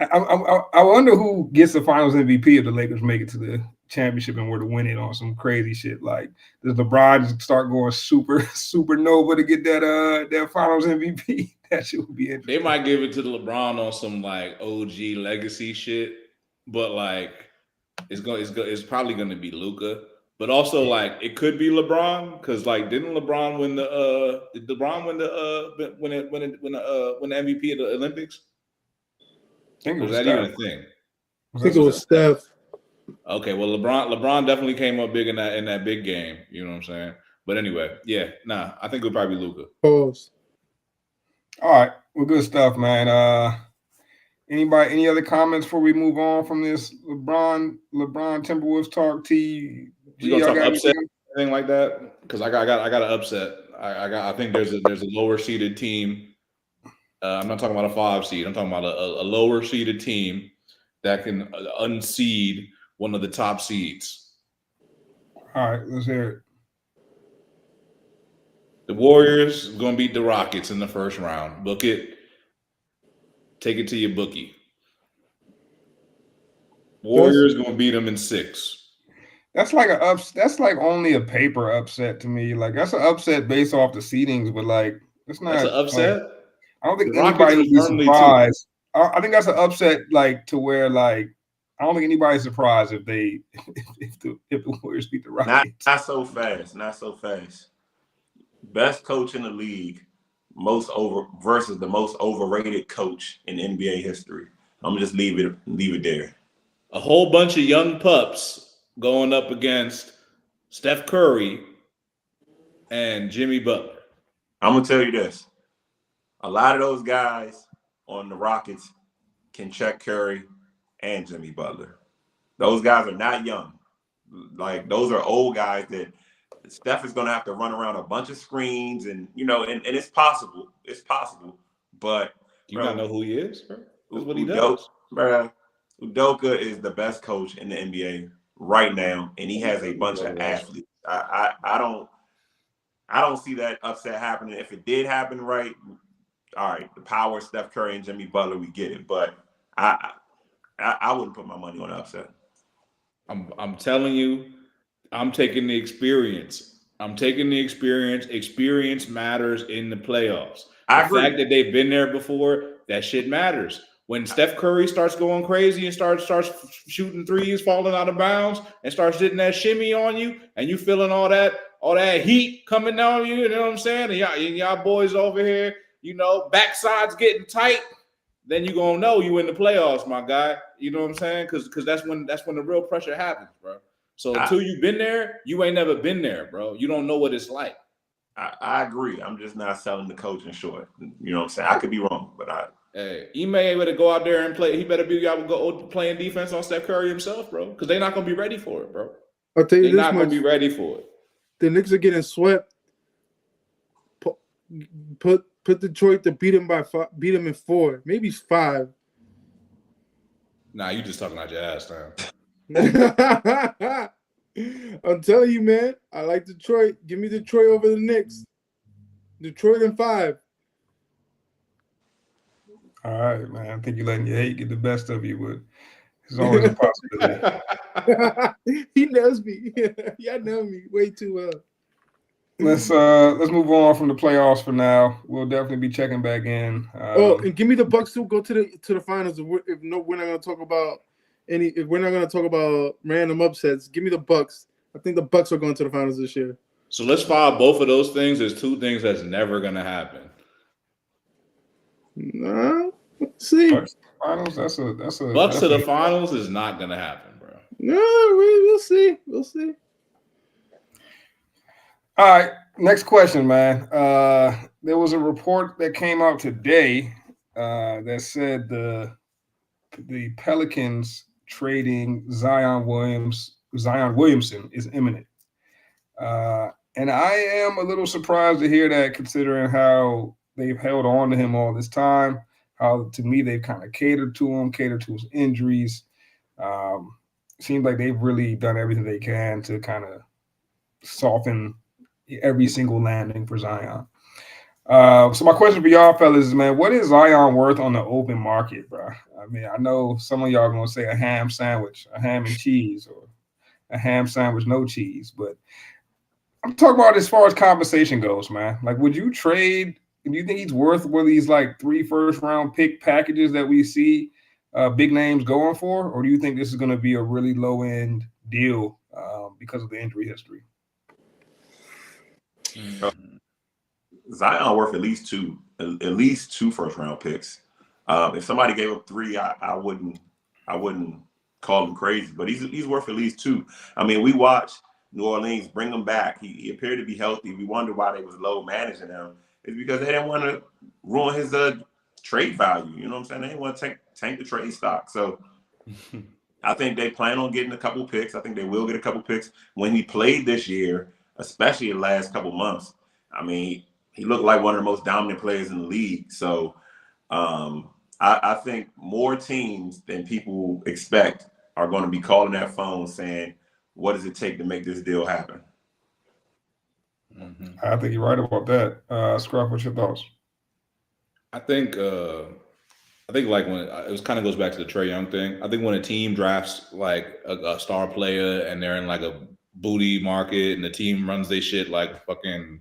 I wonder who gets the finals MVP if the Lakers make it to the championship and were to win it on some crazy shit. Like, does LeBron start going supernova to get that finals MVP? That shit would be interesting. They might give it to LeBron on some like OG legacy shit, but like it's probably going to be Luka. But also like it could be LeBron because like didn't LeBron win the did LeBron win the MVP of the Olympics? I think it was that Steph. even a thing? I think it was Steph. Okay, well, LeBron definitely came up big in that big game. You know what I'm saying? But anyway, yeah, I think it'll probably be Luka. Pause. All right, well, good stuff, man. Any other comments before we move on from this LeBron Timberwolves talk? You gonna talk upset anything like that? Because I got an upset. I think there's a lower seeded team. I'm not talking about a 5 seed. I'm talking about a lower seeded team that can unseed one of the top seeds. All right, let's hear it. The Warriors going to beat the Rockets in the first round. Book it. Take it to your bookie. Warriors going to beat them in 6. That's like that's like only a paper upset to me. Like, that's an upset based off the seedings, but like it's not. That's an upset. Like, I don't think anybody would be surprised. I think that's an upset, like to where like I don't think anybody's surprised if the Warriors beat the Rockets. Not so fast. Best coach in the league, versus the most overrated coach in NBA history. I'm gonna just leave it there. A whole bunch of young pups going up against Steph Curry and Jimmy Butler. I'm gonna tell you this: a lot of those guys on the Rockets can check Curry and Jimmy Butler. Those guys are not young. Like, those are old guys that Steph is going to have to run around a bunch of screens and it's possible. It's possible. But you gotta know who he is, bro. That's what he does. Bro, Udoka is the best coach in the NBA right now, and he has a bunch of athletes. I don't see that upset happening. If it did happen, right, all right, the power of Steph Curry and Jimmy Butler, we get it. But I wouldn't put my money on the upset. I'm telling you, I'm taking the experience. I'm taking the experience. Experience matters in the playoffs. I The agree. fact that they've been there before, that shit matters. When Steph Curry starts going crazy and starts shooting threes, falling out of bounds, and starts hitting that shimmy on you, and you feeling all that heat coming on you, you know what I'm saying? And y'all boys over here, backside's getting tight, then you gonna know you in the playoffs, my guy. You know what I'm saying? Because that's when the real pressure happens, bro. So until you've been there, you ain't never been there, bro. You don't know what it's like. I agree. I'm just not selling the coaching short. You know what I'm saying? I could be wrong, but Hey, Ime better go out there and play. He better be out playing defense on Steph Curry himself, bro. Because they're not gonna be ready for it, bro. I'll tell you They're this not much: gonna be ready for it. the Knicks are getting swept. Put Detroit to beat them in 4, maybe 5. Nah, you just talking out your ass, man. I'm telling you, man. I like Detroit. Give me Detroit over the Knicks. Detroit in 5. All right, man. I think you're letting your hate get the best of you, but it's always a possibility. He knows me. Y'all know me way too well. Let's move on from the playoffs for now. We'll definitely be checking back in. And give me the Bucks too. Go to the finals. We're not going to talk about if we're not going to talk about random upsets. Give me the Bucks. I think the Bucks are going to the finals this year. So let's file both of those things as two things that's never gonna happen. Nah, let's see. Finals. That's a Bucks to the finals is not gonna happen, bro. No, we'll see. We'll see. All right, next question, man. There was a report that came out today that said the Pelicans trading Zion Williamson is imminent. And I am a little surprised to hear that, considering how they've held on to him all this time. How, to me, they've kind of catered to his injuries. Seems like they've really done everything they can to kind of soften every single landing for Zion. So my question for y'all fellas is, man, what is Zion worth on the open market, bro? I mean, I know some of y'all are going to say a ham sandwich, a ham and cheese, or a ham sandwich, no cheese. But I'm talking about as far as compensation goes, man. Like, would you trade? Do you think he's worth one of these like 3 first-round pick packages that we see big names going for? Or do you think this is going to be a really low-end deal because of the injury history? Zion worth at least two first-round picks. If somebody gave up 3, I wouldn't call him crazy, but he's worth at least 2. I mean, we watched New Orleans bring him back. He appeared to be healthy. We wonder why they was low managing him. It's because they didn't want to ruin his trade value. You know what I'm saying? They didn't want to tank the trade stock. So I think they plan on getting a couple picks. I think they will get a couple picks. When he played this year, especially in the last couple months, I mean, he looked like one of the most dominant players in the league. So I think more teams than people expect are going to be calling that phone saying, what does it take to make this deal happen? Mm-hmm. I think you're right about that. Scruff, what's your thoughts? I think like when it kind of goes back to the Trae Young thing. I think when a team drafts like a star player and they're in like a booty market and the team runs their shit like fucking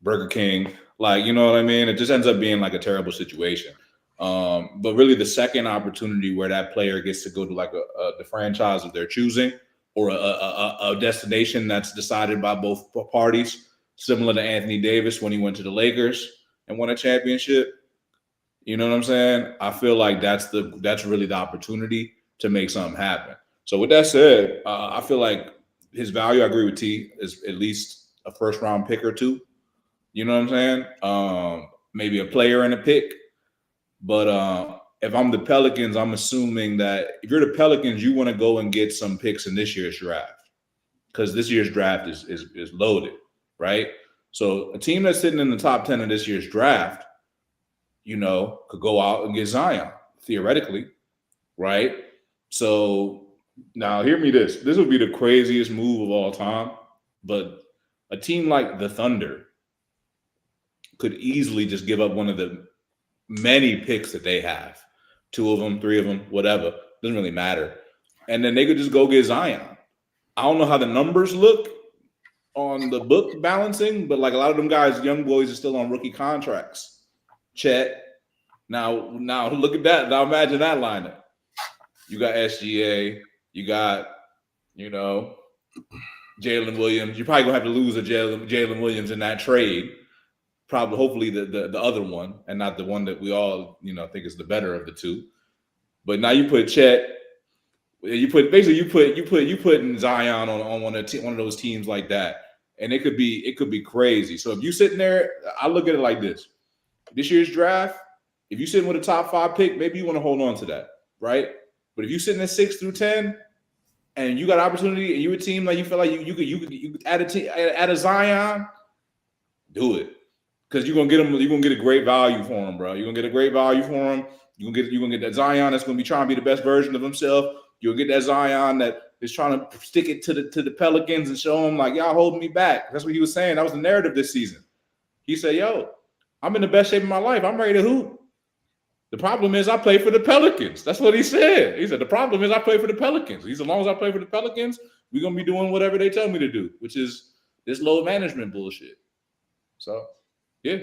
Burger King, like, you know what I mean? It just ends up being like a terrible situation. But really the second opportunity where that player gets to go to like the franchise of their choosing or a destination that's decided by both parties, similar to Anthony Davis when he went to the Lakers and won a championship. You know what I'm saying? I feel like that's really the opportunity to make something happen. So with that said, I feel like his value, I agree with T, is at least a first round pick or 2. You know what I'm saying? Maybe a player and a pick. But if I'm the Pelicans, I'm assuming that if you're the Pelicans, you want to go and get some picks in this year's draft, because this year's draft is loaded, right? So a team that's sitting in the top 10 of this year's draft, you know, could go out and get Zion, theoretically, right? So now hear me this. This would be the craziest move of all time, but a team like the Thunder could easily just give up one of the many picks that they have, 2 of them, 3 of them, whatever, doesn't really matter. And then they could just go get Zion. I don't know how the numbers look, on the book balancing, but like a lot of them guys, young boys, are still on rookie contracts. Chet. Now look at that. Now imagine that lineup. You got SGA. You got, Jalen Williams. You're probably gonna have to lose a Jalen Williams in that trade. Probably, hopefully, the other one, and not the one that we all think is the better of the two. But now you put Chet. You put Zion on one of those teams like that, and it could be crazy. So if you sitting there, I look at it like this: this year's draft, if you sitting with a top 5 pick, maybe you want to hold on to that, right? But if you sitting at 6 through 10, and you got opportunity, and you a team like you feel like you could add a Zion, do it. Because you're gonna get him, you're gonna get a great value for him, bro. You're gonna get a great value for him. You're gonna get that Zion that's gonna be trying to be the best version of himself. You'll get that Zion that is trying to stick it to the Pelicans and show them like, y'all holding me back. That's what he was saying. That was the narrative this season. He said, yo, I'm in the best shape of my life. I'm ready to hoop. The problem is I play for the Pelicans. That's what he said. He said, the problem is I play for the Pelicans. He said, as long as I play for the Pelicans, we're gonna be doing whatever they tell me to do, which is this load management bullshit. So yeah,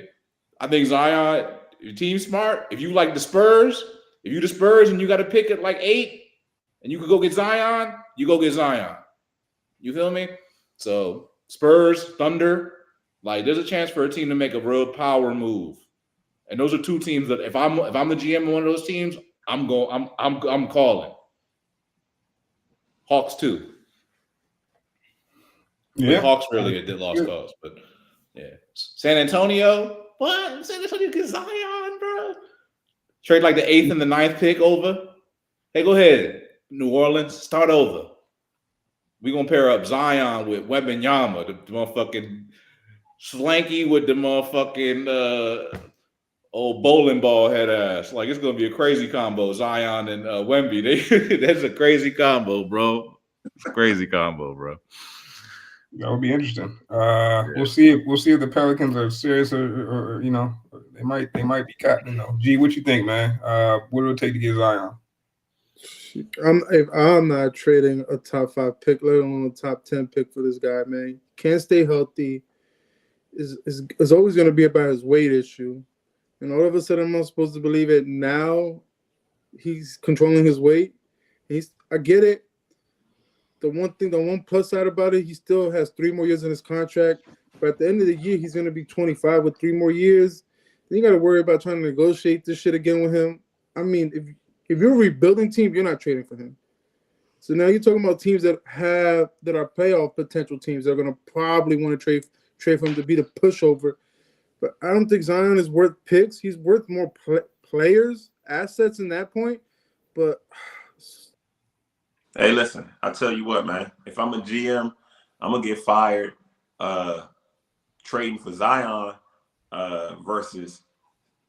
I think Zion, your team's smart. If you like the Spurs, and you got to pick at like 8, and you could go get Zion, you go get Zion. You feel me? So Spurs, Thunder, like there's a chance for a team to make a real power move. And those are two teams that if I'm the GM of one of those teams, I'm calling. Hawks too. Yeah, Hawks really did lost cause, but. Yeah, San Antonio. What? San Antonio get Zion, bro. Trade like the 8th and the 9th pick over. Hey, go ahead, New Orleans. Start over. We're gonna pair up Zion with Wembanyama, the motherfucking Slanky with the motherfucking old bowling ball head ass. Like it's gonna be a crazy combo. Zion and Wemby. That's a crazy combo, bro. It's a crazy combo, bro. That would be interesting. We'll see if the Pelicans are serious or they might be caught. G, what you think, man? What will it take to get Zion? I'm not trading a top 5 pick, let alone a top 10 pick for this guy, man. Can't stay healthy. Is always going to be about his weight issue, and all of a sudden I'm supposed to believe it now. He's controlling his weight. I get it. The one plus side about it, he still has 3 more years in his contract. But at the end of the year, he's going to be 25 with 3 more years. Then you got to worry about trying to negotiate this shit again with him. I mean, if you're a rebuilding team, you're not trading for him. So now you're talking about teams that are playoff potential teams that are going to probably want to trade for him to be the pushover. But I don't think Zion is worth picks. He's worth more players, assets in that point. But hey, listen, I tell you what, man. If I'm a GM, I'm gonna get fired trading for Zion versus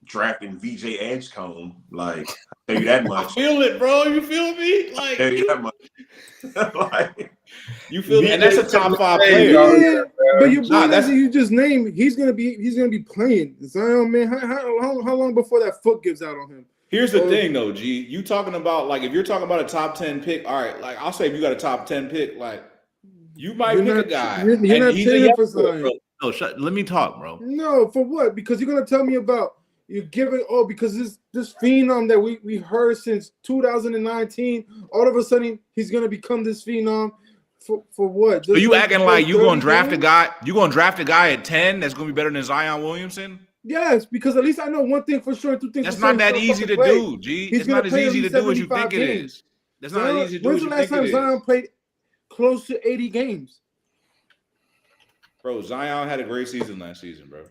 drafting VJ Edgecombe. Like, I tell you that much. I feel it, bro. You feel me? Like, I tell you that much. like, you feel me? And that's a top 5 player. Yeah, but your boy that you just named, he's gonna be playing. Zion, man. How long before that foot gives out on him? Here's the thing, though, G. You talking about if you're talking about a top 10 pick, all right. Like I'll say, if you got a top 10 pick, like you might pick a guy. You're not trading for Zion. No, let me talk, bro. No, for what? Because you're gonna tell me about you're giving because this phenom that we heard since 2019, all of a sudden he's gonna become this phenom for what? So you acting like you're gonna draft a guy? You're gonna draft a guy at 10 that's gonna be better than Zion Williamson? Yes, because at least I know one thing for sure. 2 things. That's not that easy to do, G. It's not as easy to do as you think it is. That's not as easy to do as you think it is. When's the last time Zion played close to 80 games? Bro, Zion had a great season last season, bro.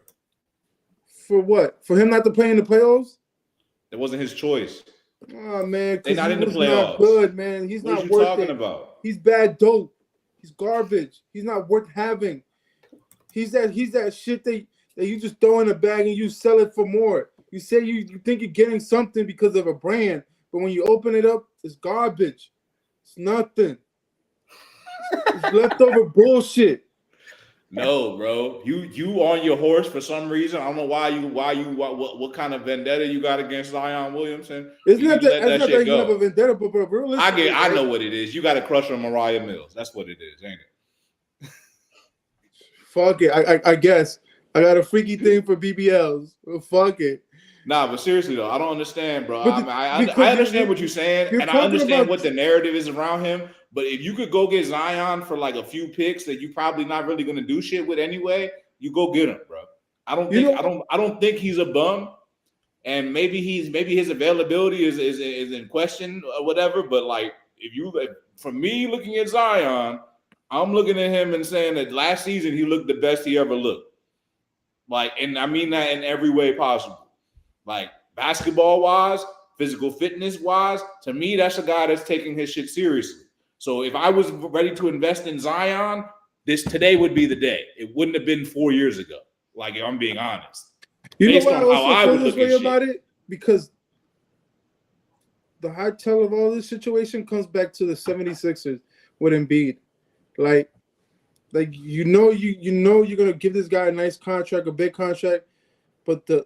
For what? For him not to play in the playoffs? It wasn't his choice. Oh man, they're not in the playoffs. Not good, man. He's not worth it. What are you talking about? He's bad dope. He's garbage. He's not worth having. He's that shit that you just throw in a bag and you sell it for more. You say you think you're getting something because of a brand, but when you open it up, it's garbage. It's nothing. It's leftover bullshit. No, bro. You on your horse for some reason. I don't know what kind of vendetta you got against Zion Williamson. It's not that you have a vendetta, but realistically, I know what it is. You got a crush on Mariah Mills. That's what it is, ain't it? Fuck it. I guess I got a freaky thing for BBLs. Well, fuck it. Nah, but seriously though, I don't understand, bro. But I understand what you're saying, you're and I talking understand about- what the narrative is around him. But if you could go get Zion for like a few picks that you probably not really gonna do shit with anyway, you go get him, bro. I don't think he's a bum, and maybe his availability is in question or whatever. But like, for me looking at Zion, I'm looking at him and saying that last season he looked the best he ever looked. Like, and I mean that in every way possible. Like basketball wise, physical fitness wise, to me, that's a guy that's taking his shit seriously. So if I was ready to invest in Zion, today would be the day. It wouldn't have been 4 years ago. Like, if I'm being honest. You know Based why I on how I also would feel this look at way shit. about it? Because the high tell of all this situation comes back to the 76ers with Embiid. Like you know you're gonna give this guy a nice contract, a big contract, but the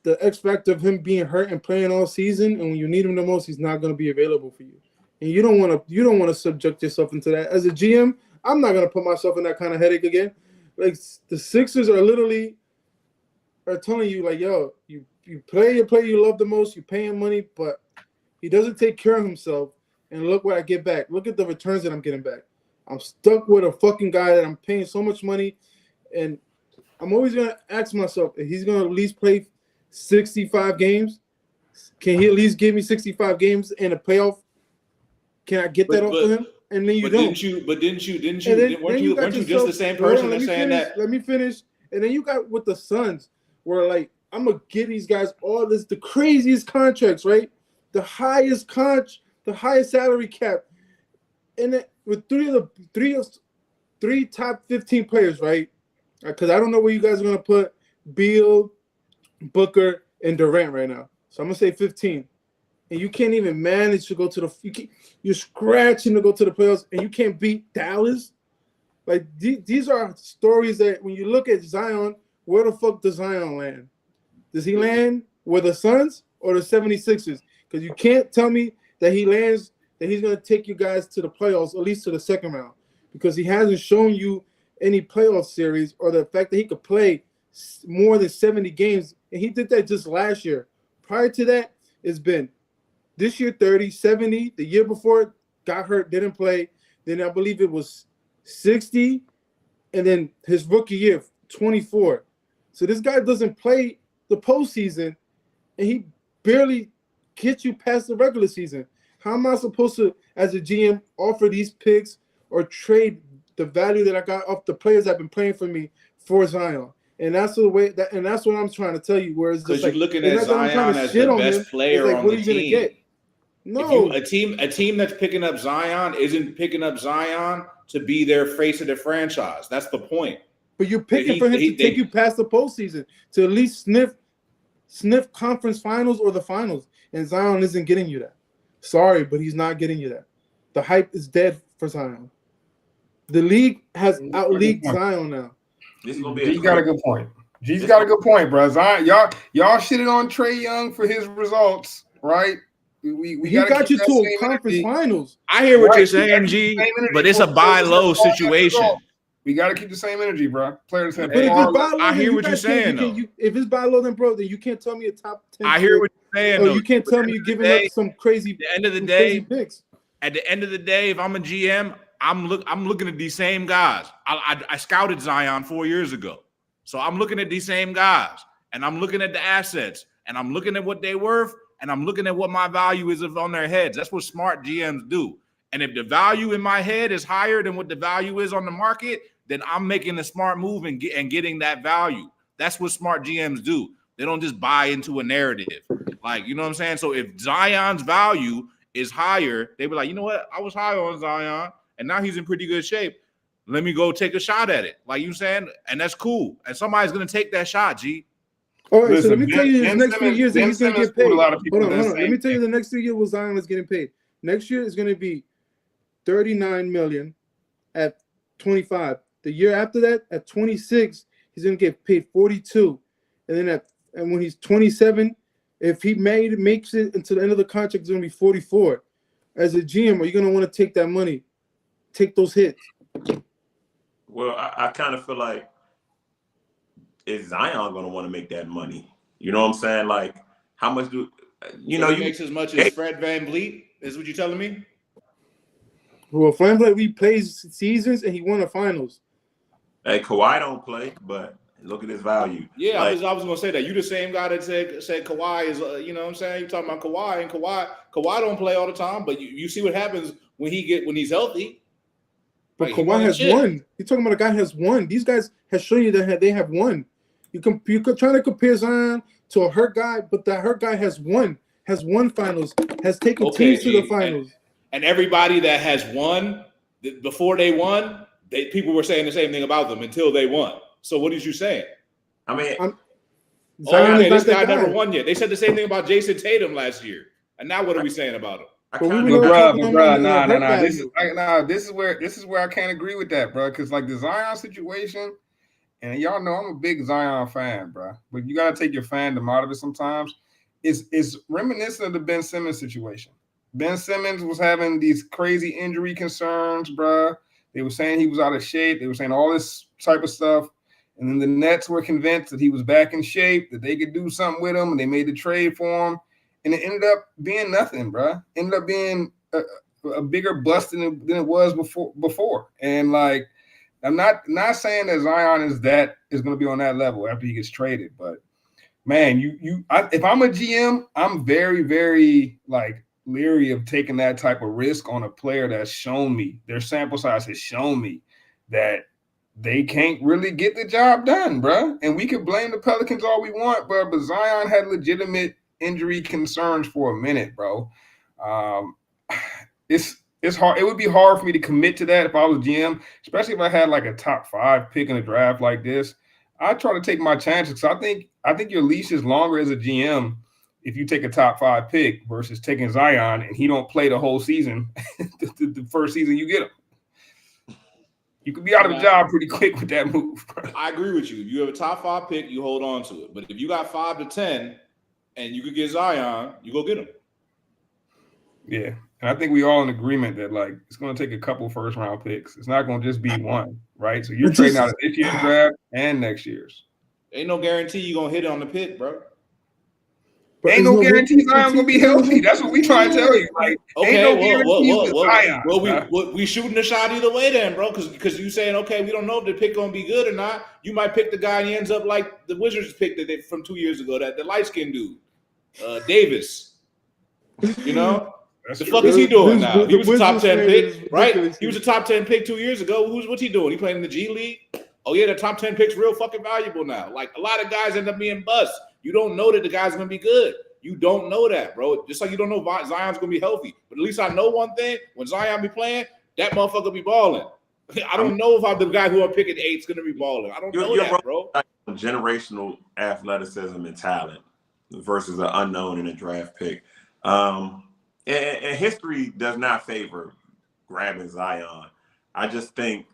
X factor of him being hurt and playing all season, and when you need him the most, he's not gonna be available for you. And you don't want to subject yourself into that. As a GM, I'm not gonna put myself in that kind of headache again. Like the Sixers are telling you, like, yo, you play your player you love the most, you pay him money, but he doesn't take care of himself. And look what I get back. Look at the returns that I'm getting back. I'm stuck with a fucking guy that I'm paying so much money, and I'm always gonna ask myself if he's gonna at least play 65 games. Can he at least give me 65 games in a playoff? Can I get that off of him? And then you don't. Didn't you? Weren't you just the same person that's saying that? Let me finish. And then you got with the Suns, where like I'm gonna give these guys the craziest contracts, right? The highest salary cap, and then with three top 15 players, right? Because I don't know where you guys are gonna put Beal, Booker, and Durant right now. So I'm gonna say 15. And you can't even manage to go to you're scratching to go to the playoffs, and you can't beat Dallas. Like these are stories that when you look at Zion, where the fuck does Zion land? Does he land with the Suns or the 76ers? Because you can't tell me that he lands, that he's going to take you guys to the playoffs, at least to the second round, because he hasn't shown you any playoff series or the fact that he could play more than 70 games. And he did that just last year. Prior to that, it's been this year 30, 70. The year before, got hurt, didn't play. Then I believe it was 60. And then his rookie year, 24. So this guy doesn't play the postseason, and he barely gets you past the regular season. How am I supposed to, as a GM, offer these picks or trade the value that I got off the players that have been playing for me for Zion? And that's the way and that's what I'm trying to tell you. Whereas because you're looking at Zion as the best player on the team. No, a team that's picking up Zion isn't picking up Zion to be their face of the franchise. That's the point. But you're picking for him to take you past the postseason, to at least sniff conference finals or the finals. And Zion isn't getting you that. Sorry, but he's not getting you that. The hype is dead for Zion. The league has out-leagued Zion now. G got a good point. G's got a good point, bro. Zion, y'all shitted on Trae Young for his results, right? We he got you to a conference finals. I hear what you're saying, G, but it's a buy low situation. We got to keep the same energy, bro. Players have. But if it's buy low, I hear what you're saying, though. If it's buy low, then bro, then you can't tell me a top 10. I hear what you're saying. Oh, you can't tell me you're giving up some crazy. At the end of the day, at the end of the day, if I'm a GM, I'm looking at these same guys. I scouted Zion 4 years ago, so I'm looking at these same guys, and I'm looking at the assets, and I'm looking at what they're worth, and I'm looking at what my value is on their heads. That's what smart GMs do. And if the value in my head is higher than what the value is on the market, then I'm making a smart move and getting that value. That's what smart GMs do. They don't just buy into a narrative. Like, you know what I'm saying? So if Zion's value is higher, they be like, you know what? I was high on Zion, and now he's in pretty good shape. Let me go take a shot at it. Like you saying, and that's cool. And somebody's going to take that shot, G. All right, so let me tell you the next 3 years that he's going to get paid. Hold on. Let me tell you the next 3 years what Zion is getting paid. Next year is going to be $39 million at 25. The year after that, at 26, he's going to get paid 42. And then when he's 27, if he makes it until the end of the contract, it's going to be 44. As a GM, are you going to want to take that money? Take those hits. Well, I kind of feel like is Zion going to want to make that money? You know what I'm saying? Like, how much do you know? He You makes as much as Fred VanVleet. Is what you telling me? Well, VanVleet plays seasons and he won the finals. Hey, Kawhi don't play, but look at his value. Yeah, Like, I was gonna say that. You the same guy that said Kawhi is, you know what I'm saying? You're talking about Kawhi, and Kawhi don't play all the time, but you see what happens when he's healthy. But Like, he Kawhi has shit. won. You're talking about a guy has won. These guys have shown you that they have won. You could try to compare Zion to a hurt guy, but that hurt guy has won finals, has taken teams to the finals. And everybody that has won before they won, people were saying the same thing about them until they won. So what is you saying? I mean, Zion is this not guy that never won yet. They said the same thing about Jason Tatum last year, and now what are we saying about him? But we But know bruh, talking but about bruh, hurt value. this is where I can't agree with that, bro. Because like the Zion situation, and y'all know I'm a big Zion fan, bro. But you gotta take your fandom out of it sometimes. It's reminiscent of the Ben Simmons situation. Ben Simmons was having these crazy injury concerns, bro. They were saying he was out of shape. They were saying all this type of stuff. And then the Nets were convinced that he was back in shape, that they could do something with him, and they made the trade for him. And it ended up being nothing, bro. Ended up being a bigger bust than it was before. And like, I'm not saying that Zion is going to be on that level after he gets traded, but man, if I'm a GM, I'm very, very like leery of taking that type of risk on a player that's shown me, their sample size has shown me that they can't really get the job done, bro. And we could blame the Pelicans all we want, but Zion had legitimate injury concerns for a minute, bro. It's hard. It would be hard for me to commit to that if I was GM, especially if I had like a top 5 pick in a draft like this. I try to take my chances. I think your leash is longer as a GM if you take a top 5 pick versus taking Zion and he don't play the whole season, the first season you get him. You could be out of a job pretty quick with that move. I agree with you. If you have a top 5 pick, you hold on to it. But if you got 5 to 10 and you could get Zion, you go get him. Yeah. And I think we all in agreement that like it's going to take a couple first round picks. It's not going to just be one, right? So you're trading out of this year's draft and next year's. Ain't no guarantee you're going to hit it on the pick, bro. But ain't no guarantee Zion's going to be healthy. That's what we try to tell you. Like, ain't no guarantee Zion. Well, we shooting the shot either way then, bro, because you saying, okay, we don't know if the pick going to be good or not. You might pick the guy and he ends up like the Wizards picked that from 2 years ago, that the light-skinned dude, Davis. You know? The fuck is he doing now? He was a top 10 pick, right? He was a top 10 pick 2 years ago. What's he doing? He playing in the G League? Oh, yeah, the top 10 pick's real fucking valuable now. Like, a lot of guys end up being bust. You don't know that the guy's going to be good. You don't know that, bro. Just like you don't know Zion's going to be healthy. But at least I know one thing. When Zion be playing, that motherfucker be balling. I don't know if I'm the guy who I'm picking 8 is going to be balling. I don't know that, bro. Generational athleticism and talent versus an unknown in a draft pick. And history does not favor grabbing Zion. I just think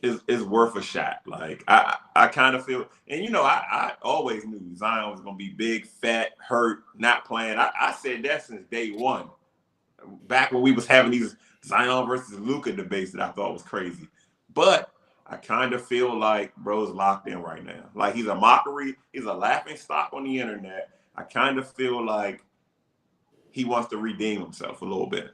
it's worth a shot. Like I kind of feel, and you know, I always knew Zion was gonna be big, fat, hurt, not playing. I said that since day one. Back when we was having these Zion versus Luka debates that I thought was crazy. But I kind of feel like bro's locked in right now. Like he's a mockery, he's a laughing stock on the internet. I kind of feel like he wants to redeem himself a little bit.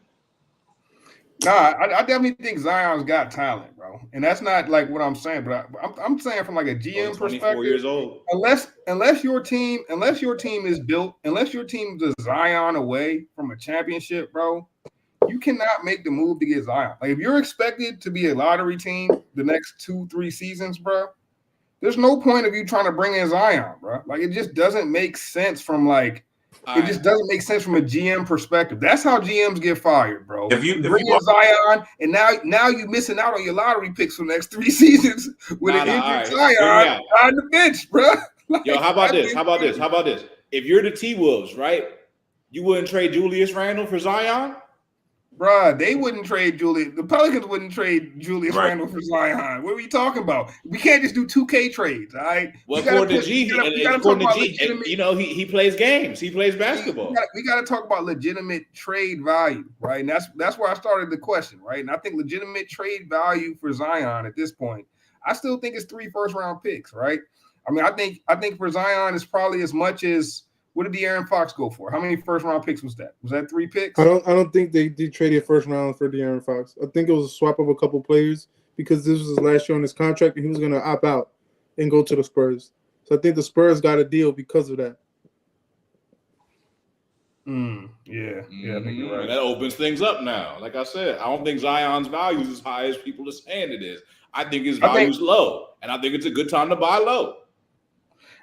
Nah, I definitely think Zion's got talent, bro. And that's not like what I'm saying, but I'm saying from like a GM 24 perspective. Years old. Unless your team is built, unless your team is Zion away from a championship, bro, you cannot make the move to get Zion. Like if you're expected to be a lottery team the next 2-3 seasons, bro, there's no point of you trying to bring in Zion, bro. Like it just doesn't make sense from like. It just doesn't make sense from a GM perspective. That's how GMs get fired, bro. If you bring in Zion, and now you're missing out on your lottery picks for the next 3 seasons with an injured Zion on the bench, bro. Like, yo, how about this? If you're the T-Wolves, right, you wouldn't trade Julius Randle for Zion? Bruh, they wouldn't trade Julius. The Pelicans wouldn't trade Julius Randle for Zion. What are we talking about? We can't just do 2K trades, all right? Well, according to G, you know, he plays games. He plays basketball. We got to talk about legitimate trade value, right? And that's where I started the question, right? And I think legitimate trade value for Zion at this point, I still think it's 3 first-round picks, right? I mean, I think for Zion, it's probably as much as what did De'Aaron Fox go for? How many first-round picks was that? Was that 3 picks? I don't think they traded first round for De'Aaron Fox. I think it was a swap of a couple players because this was his last year on his contract and he was going to opt out and go to the Spurs. So I think the Spurs got a deal because of that. Yeah, I think you're right. That opens things up now. Like I said, I don't think Zion's value is as high as people are saying it is. I think his value is low, and I think it's a good time to buy low.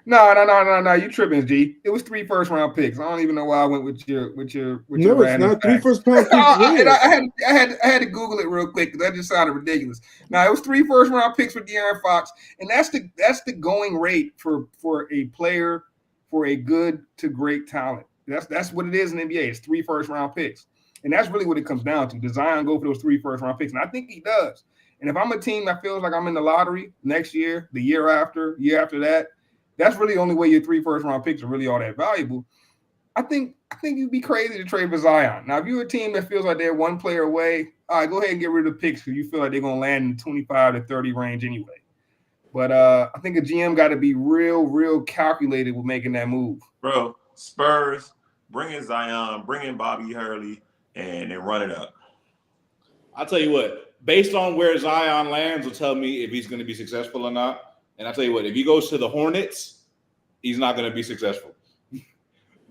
No. You tripping, G. It was 3 first-round picks. I don't even know why I went with your. No, it's not 3 first-round picks. I had to Google it real quick because that just sounded ridiculous. Now it was 3 first-round picks for De'Aaron Fox, and that's the going rate for a player for a good to great talent. That's what it is in the NBA. It's 3 first-round picks, and that's really what it comes down to. Does Zion go for those 3 first-round picks? And I think he does. And if I'm a team that feels like I'm in the lottery next year, the year after that, that's really the only way your 3 first-round picks are really all that valuable. I think you'd be crazy to trade for Zion. Now, if you're a team that feels like they're 1 player away, all right, go ahead and get rid of the picks because you feel like they're going to land in the 25 to 30 range anyway. But I think a GM got to be real calculated with making that move. Bro, Spurs, bring in Zion, bring in Bobby Hurley, and then run it up. I'll tell you what. Based on where Zion lands will tell me if he's going to be successful or not. And I'll tell you what, if he goes to the Hornets, he's not going to be successful.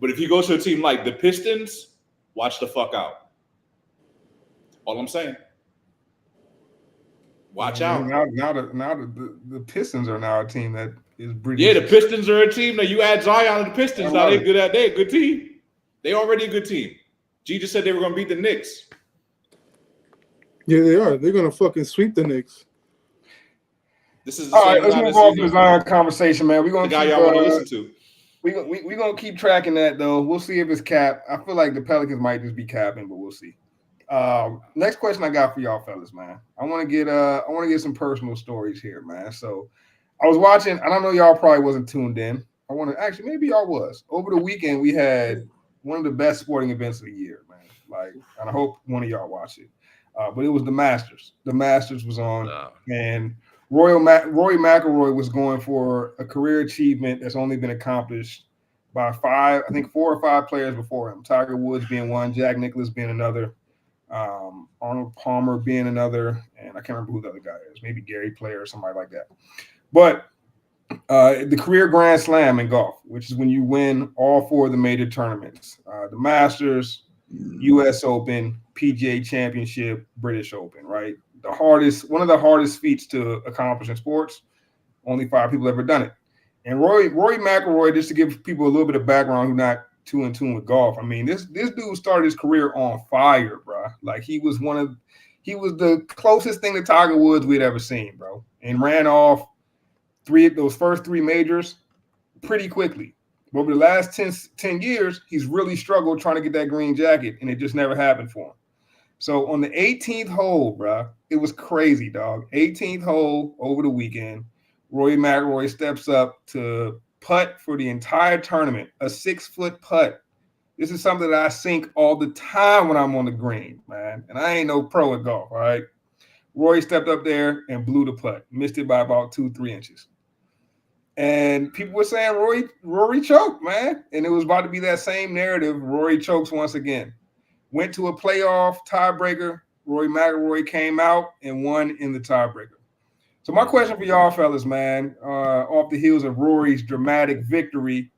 But if he goes to a team like the Pistons, watch the fuck out. All I'm saying. Watch out. Now the Pistons are now a team that is pretty. Yeah, the Pistons are a team. Now you add Zion to the Pistons. Now they're a good team. They already a good team. G just said they were going to beat the Knicks. Yeah, they are. They're going to fucking sweep the Knicks. This is all right. Let's move on to the Zion conversation, man. We're going to the guy y'all want to listen to. We're going to keep tracking that, though. We'll see if it's cap. I feel like the Pelicans might just be capping, but we'll see. Next question I got for y'all fellas, man. I want to get some personal stories here, man. So I was watching, and I know y'all probably wasn't tuned in. Maybe y'all was. Over the weekend, we had one of the best sporting events of the year, man. And I hope one of y'all watched it. But it was the Masters. The Masters was on, and Rory McIlroy was going for a career achievement that's only been accomplished by 4 or 5 players before him. Tiger Woods being one, Jack Nicklaus being another, Arnold Palmer being another, and I can't remember who the other guy is. Maybe Gary Player or somebody like that. But the career Grand Slam in golf, which is when you win all 4 of the major tournaments, the Masters, U.S. Open, PGA Championship, British Open, right? One of the hardest feats to accomplish in sports. Only 5 people ever done it. And Rory McIlroy, just to give people a little bit of background who not too in tune with golf. I mean, this dude started his career on fire, bro. Like he was the closest thing to Tiger Woods we'd ever seen, bro. And ran off those first 3 majors pretty quickly. But over the last 10 years, he's really struggled trying to get that green jacket, and it just never happened for him. So on the 18th hole, bro, it was crazy, dog. 18th hole over the weekend, Rory McIlroy steps up to putt for the entire tournament, a 6-foot putt. This is something that I sink all the time when I'm on the green, man. And I ain't no pro at golf, all right? Rory stepped up there and blew the putt, missed it by about 2-3 inches. And people were saying Rory choked, man. And it was about to be that same narrative. Rory chokes once again. Went to a playoff tiebreaker. Rory McIlroy came out and won in the tiebreaker. So my question for y'all fellas, man, off the heels of Rory's dramatic victory,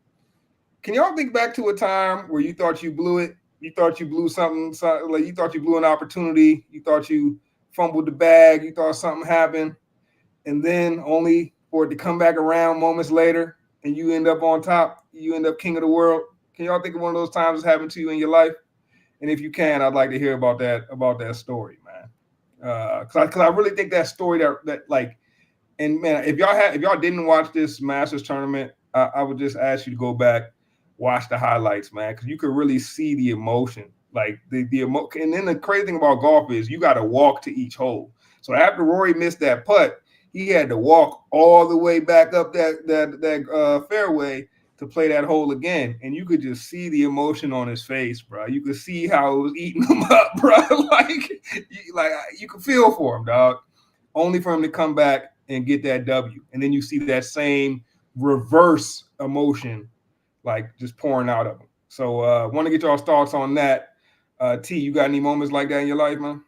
can y'all think back to a time where you thought you blew it? You thought you blew something, like you thought you blew an opportunity. You thought you fumbled the bag. You thought something happened. And then only for it to come back around moments later and you end up on top, you end up king of the world. Can y'all think of one of those times that's happened to you in your life? And if you can, I'd like to hear about that story, man. Because I really think that story that like, and man, if y'all didn't watch this Masters tournament, I would just ask you to go back, watch the highlights, man, because you could really see the emotion, like the emotion. And then the crazy thing about golf is you got to walk to each hole. So after Rory missed that putt, he had to walk all the way back up that fairway to play that hole again. And you could just see the emotion on his face, bro. You could see how it was eating him up, bro. like you could feel for him, dog. Only for him to come back and get that W. And then you see that same reverse emotion, like just pouring out of them. So want to get y'all's thoughts on that. T, you got any moments like that in your life, man?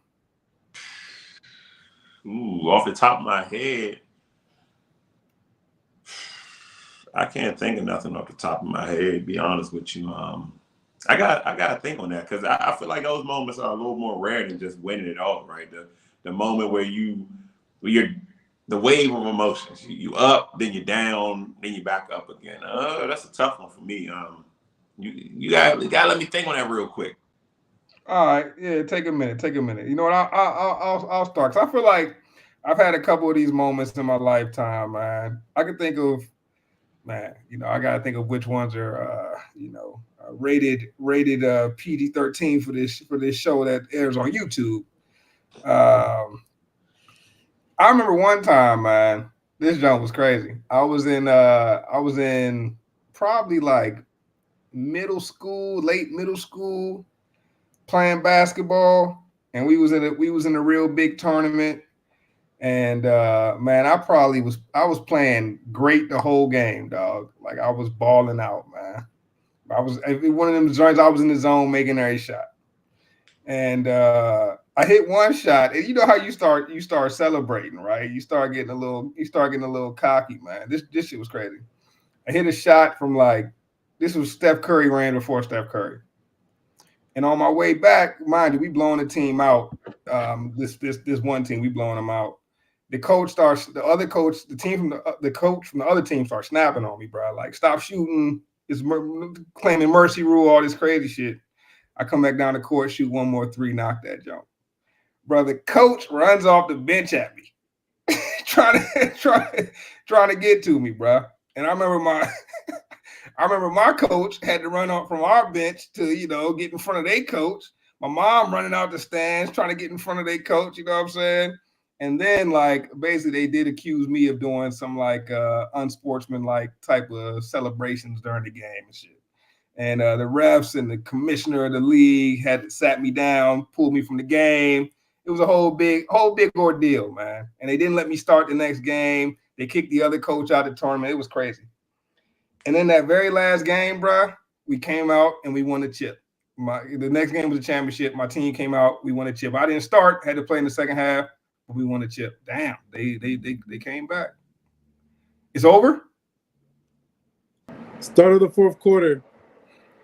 Ooh, off the top of my head, I can't think of nothing off the top of my head, to be honest with you. I got to think on that, because I feel like those moments are a little more rare than just winning it all, right? The moment where you're the wave of emotions. You up, then you're down, then you're back up again. That's a tough one for me. You gotta let me think on that real quick. All right, yeah, take a minute. You know what? I'll start, because I feel like I've had a couple of these moments in my lifetime, man. I can think of, man, I got to think of which ones are, rated PG-13 for this show that airs on YouTube. I remember one time, man, this jump was crazy. I was in probably like late middle school, playing basketball, and we was in a real big tournament. And man, I was playing great the whole game, dog. Like, I was balling out, man. I was one of them joints. I was in the zone making every shot, and I hit one shot. And you know how you start celebrating, right? You start getting a little cocky, man. This shit was crazy. I hit a shot from this was Steph Curry ran before Steph Curry. And on my way back, mind you, we blowing the team out. This one team, we blowing them out. The coach the coach from the other team starts snapping on me, bro. Like, stop shooting. It's claiming mercy rule, all this crazy shit. I come back down the court, shoot one more three, knock that jump. Bro, the coach runs off the bench at me, trying to get to me, bro. And I remember my coach had to run up from our bench to, get in front of their coach. My mom running out the stands, trying to get in front of their coach, you know what I'm saying? And then, basically they did accuse me of doing some unsportsmanlike type of celebrations during the game and shit. And the refs and the commissioner of the league had sat me down, pulled me from the game. It was a whole big ordeal, man. And they didn't let me start the next game. They kicked the other coach out of the tournament. It was crazy. And then that very last game, bro, we came out and we won the chip. The next game was a championship. My team came out, we won a chip. I didn't start, had to play in the second half, but we won a chip. Damn, they came back. It's over? Start of the fourth quarter.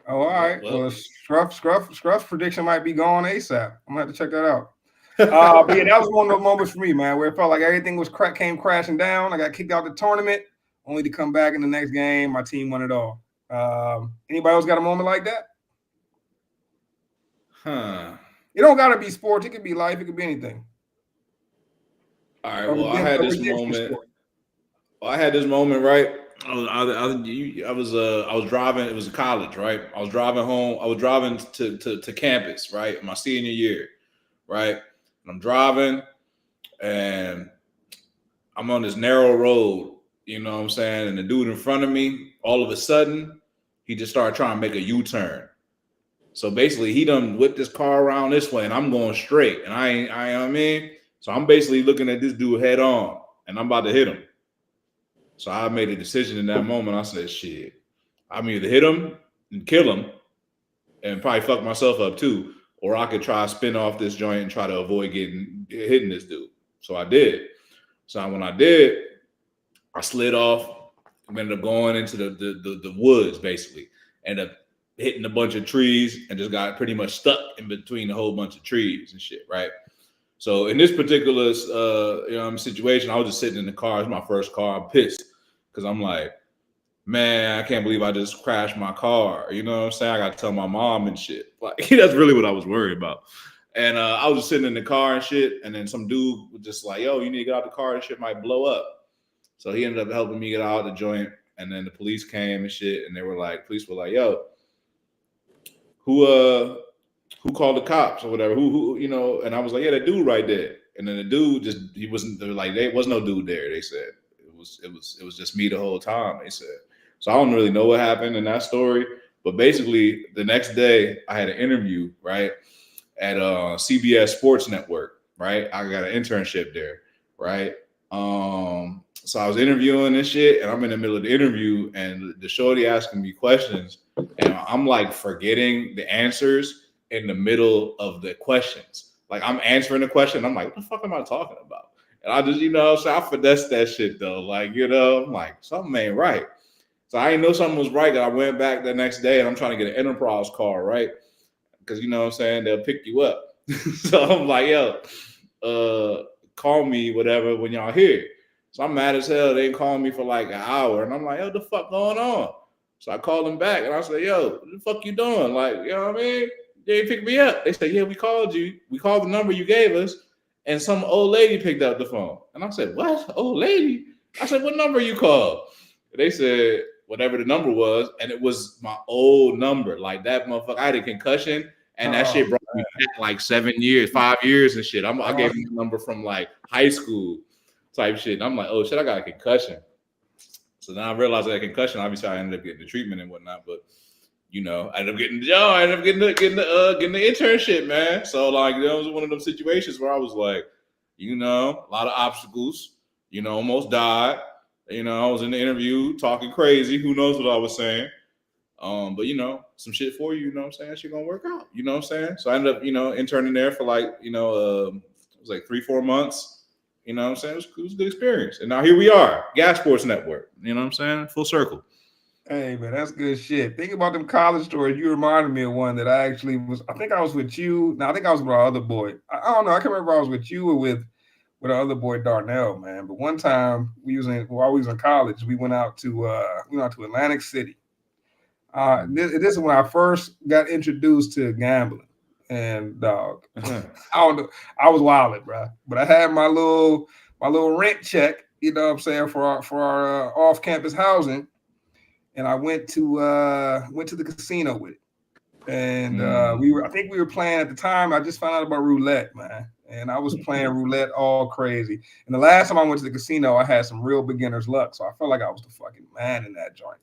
Oh, all right. Well, Scruff's prediction might be gone ASAP. I'm gonna have to check that out. But yeah, that was one of those moments for me, man, where it felt like everything came crashing down. I got kicked out the tournament, only to come back in the next game. My team won it all. Anybody else got a moment like that? It don't gotta be sports. It could be life. It could be anything. All right. Well, I had this moment. Well, I had this moment, right? I was driving. It was college, right? I was driving home. I was driving to campus, right? My senior year, right? And I'm driving, and I'm on this narrow road. You know what I'm saying? And the dude in front of me, all of a sudden, he just started trying to make a U-turn. So basically, he done whipped his car around this way, and I'm going straight. And I you know what I mean? So I'm basically looking at this dude head on, and I'm about to hit him. So I made a decision in that moment. I said, shit, I'm either hit him and kill him and probably fuck myself up too, or I could try to spin off this joint and try to avoid hitting this dude. So I did. So when I did, I slid off, ended up going into the woods, basically. Ended up hitting a bunch of trees and just got pretty much stuck in between a whole bunch of trees and shit, right? So in this particular situation, I was just sitting in the car. It's my first car. I'm pissed because I'm like, man, I can't believe I just crashed my car. You know what I'm saying? I got to tell my mom and shit. Like, that's really what I was worried about. And I was just sitting in the car and shit. And then some dude was just like, yo, you need to get out the car. This shit might blow up. So he ended up helping me get out of the joint. And then the police came and shit. And they were like, police were like, yo, who called the cops or whatever? Who, and I was like, yeah, that dude right there. And then the dude there was no dude there. They said it was just me the whole time. They said, so I don't really know what happened in that story, but basically the next day I had an interview, right, at CBS Sports Network, right? I got an internship there, right? So I was interviewing and shit, and I'm in the middle of the interview, and the shorty asking me questions, and I'm like forgetting the answers in the middle of the questions. Like I'm answering the question, I'm like, what the fuck am I talking about? And I just, so I finessed that shit though. Like, I'm like, something ain't right. So I didn't know something was right. That I went back the next day and I'm trying to get an Enterprise card, right? Because you know what I'm saying, they'll pick you up. So I'm like, yo, call me whatever when y'all here. So I'm mad as hell. They called me for like an hour, and I'm like, yo, what the fuck going on? So I called them back, and I said, yo, what the fuck you doing? Like, you know what I mean? They didn't pick me up. They said, yeah, we called you. We called the number you gave us, and some old lady picked up the phone. And I said, what? Old lady? I said, what number you called? They said, whatever the number was, and it was my old number. Like that motherfucker, I had a concussion, and that shit brought me back like 5 years and shit. I gave him the number from like high school type shit. And I'm like, oh shit, I got a concussion. So then I realized I had a concussion. Obviously, I ended up getting the treatment and whatnot, but I ended up getting the job. I ended up getting the internship, man. So like, it was one of those situations where I was like, a lot of obstacles. Almost died. I was in the interview talking crazy. Who knows what I was saying? But some shit for you. You know what I'm saying? Shit gonna work out. You know what I'm saying? So I ended up, interning there for like, it was like 3-4 months. You know what I'm saying? It was a good experience. And now here we are, Gas Sports Network. You know what I'm saying? Full circle. Hey, man, that's good shit. Think about them college stories. You reminded me of one that I think I was with you. No, I think I was with our other boy. I don't know. I can't remember if I was with you or with our other boy, Darnell, man. But one time while we was in college, we went out to Atlantic City. This is when I first got introduced to gambling. And dog, I don't know. I was wilding, bro. But I had my little rent check, you know what I'm saying, for our off-campus housing, and I went to the casino with it. And I think we were playing at the time. I just found out about roulette, man, and I was playing roulette all crazy. And the last time I went to the casino, I had some real beginner's luck, so I felt like I was the fucking man in that joint.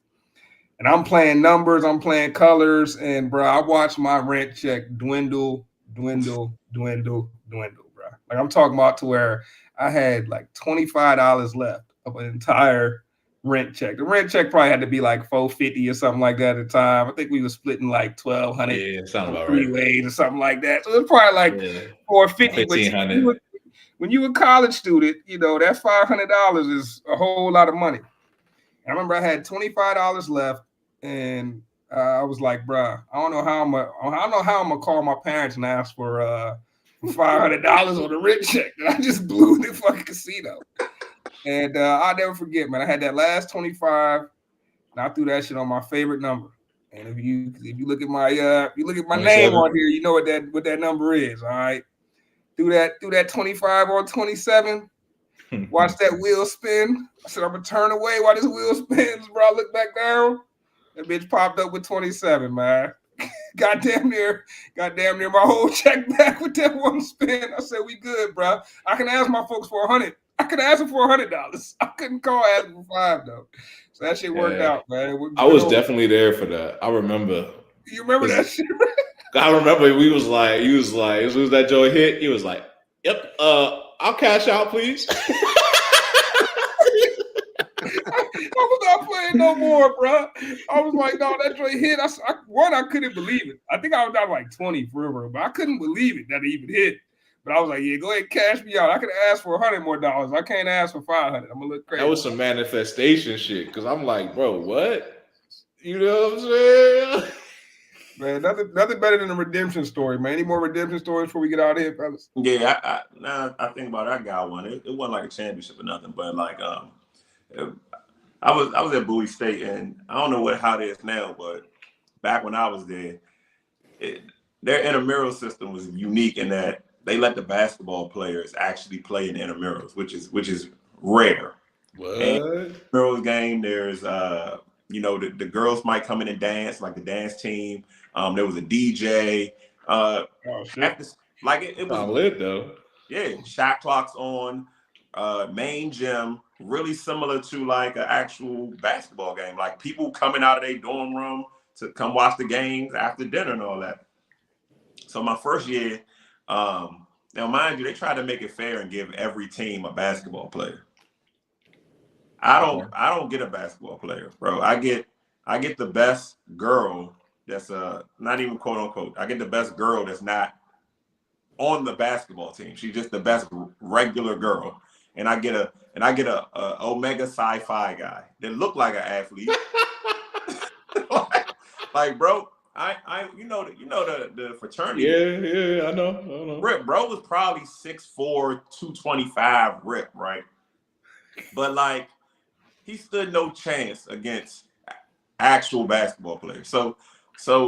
And I'm playing numbers, I'm playing colors, and bro, I watched my rent check dwindle, bro. Like I'm talking about to where I had like $25 left of an entire rent check. The rent check probably had to be like $450 or something like that at the time. I think we were splitting like $1,200. Yeah, sound about right. 3 ways or something like that. So it was probably like $450. $1,500. When you a college student, that $500 is a whole lot of money. I remember I had $25 left, and I was like, "Bruh, I don't know how I'm gonna call my parents and ask for $500 on the rent check." And I just blew the fucking casino. And I'll never forget, man. I had that last 25, and I threw that shit on my favorite number. And if you look at my name on here, you know what that number is. All right, threw that 25 on 27. Watch that wheel spin. I said, I'm gonna turn away while this wheel spins, bro. I look back down. That bitch popped up with 27, man. Goddamn near my whole check back with that one spin. I said, we good, bro. I can ask my folks for $100. I could ask them for $100. I couldn't call asking for $5 though. So that shit worked out, man. I was definitely there for that. I remember. You remember that shit? I remember he was like, as soon as that joint hit, he was like, yep, I'll cash out, please. I was not playing no more, bro. I was like, no, that joint hit. I couldn't believe it. I think I was down like 20 forever, but I couldn't believe it that it even hit. But I was like, yeah, go ahead and cash me out. I could ask for $100 more. I can't ask for $500. I'm gonna look crazy. That was some manifestation shit. Cause I'm like, bro, what? You know what I'm saying? Man, nothing better than a redemption story, man. Any more redemption stories before we get out of here, fellas? Yeah, I think about it. I got one. It wasn't like a championship or nothing, but like I was at Bowie State, and I don't know how it is now, but back when I was there, their intramural system was unique in that they let the basketball players actually play in intramurals, which is rare. What? Intramurals game, there's the girls might come in and dance, like the dance team. There was a DJ. It was lit though. Yeah, shot clocks on, main gym, really similar to like an actual basketball game. Like people coming out of their dorm room to come watch the games after dinner and all that. So my first year, now mind you, they tried to make it fair and give every team a basketball player. I don't get a basketball player, bro. I get the best girl that's not even quote unquote. I get the best girl that's not on the basketball team. She's just the best regular girl. And I get a Omega Sci-Fi guy that look like an athlete. like, bro, I you know the fraternity. Yeah, I know. Rip, bro was probably 6'4", 225 Rip, right? But like he stood no chance against actual basketball players. So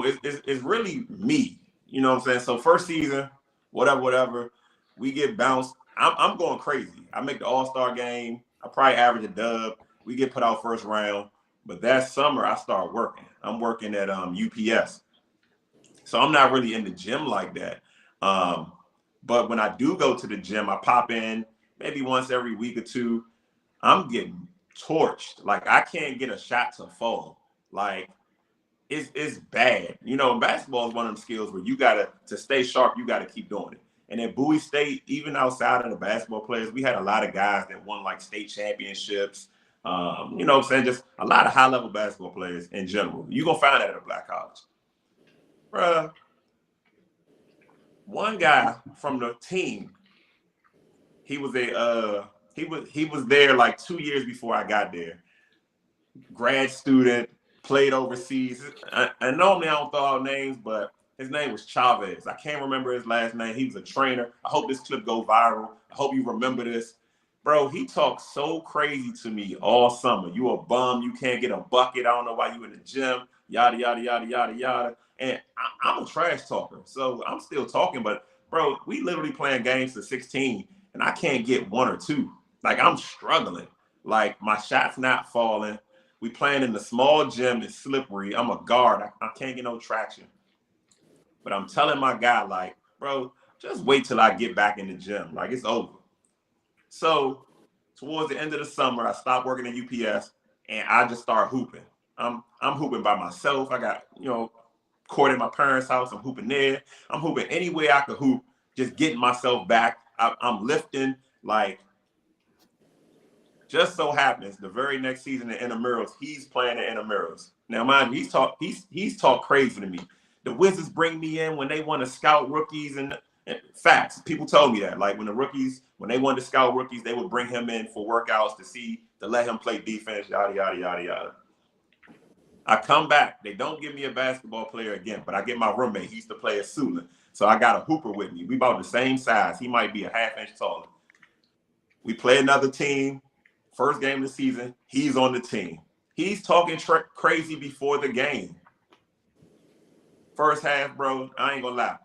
it's really me. You know what I'm saying? So first season, whatever, we get bounced. I'm going crazy. I make the All-Star game. I probably average a dub. We get put out first round. But that summer, I start working. I'm working at UPS. So I'm not really in the gym like that. But when I do go to the gym, I pop in maybe once every week or two. I'm getting torched. Like, I can't get a shot to fall. Like, it's bad. You know, basketball is one of them skills where you to stay sharp, you got to keep doing it. And at Bowie State, even outside of the basketball players, we had a lot of guys that won like state championships. You know what I'm saying? Just a lot of high-level basketball players in general. You're going to find that at a black college. Bruh, one guy from the team, he was there like 2 years before I got there. Grad student, played overseas. And normally I don't throw out names, but his name was Chavez. I can't remember his last name. He was a trainer. I hope this clip goes viral. I hope you remember this. Bro, he talked so crazy to me all summer. You a bum. You can't get a bucket. I don't know why you in the gym. Yada, yada, yada, yada, yada. And I'm a trash talker. So I'm still talking. But, bro, we literally playing games to 16, and I can't get one or two. Like, I'm struggling. Like, my shot's not falling. We playing in the small gym. It's slippery. I'm a guard. I can't get no traction. But I'm telling my guy, like, bro, just wait till I get back in the gym. Like, it's over. So towards the end of the summer, I stopped working at UPS, and I just start hooping. I'm hooping by myself. I got, court at my parents' house. I'm hooping there. I'm hooping any way I could hoop, just getting myself back. I'm lifting. Like, just so happens the very next season at Intramurals, he's playing at Intramurals. Now, mind you, he's talked crazy to me. The Wizards bring me in when they want to scout rookies, and facts. People told me that. Like, when they wanted to scout rookies, they would bring him in for workouts to let him play defense, yada, yada, yada, yada. I come back. They don't give me a basketball player again, but I get my roommate. He used to play at Sula. So I got a hooper with me. We about the same size. He might be a half-inch taller. We play another team. First game of the season, he's on the team. He's talking crazy before the game. First half, bro, I ain't gonna lie.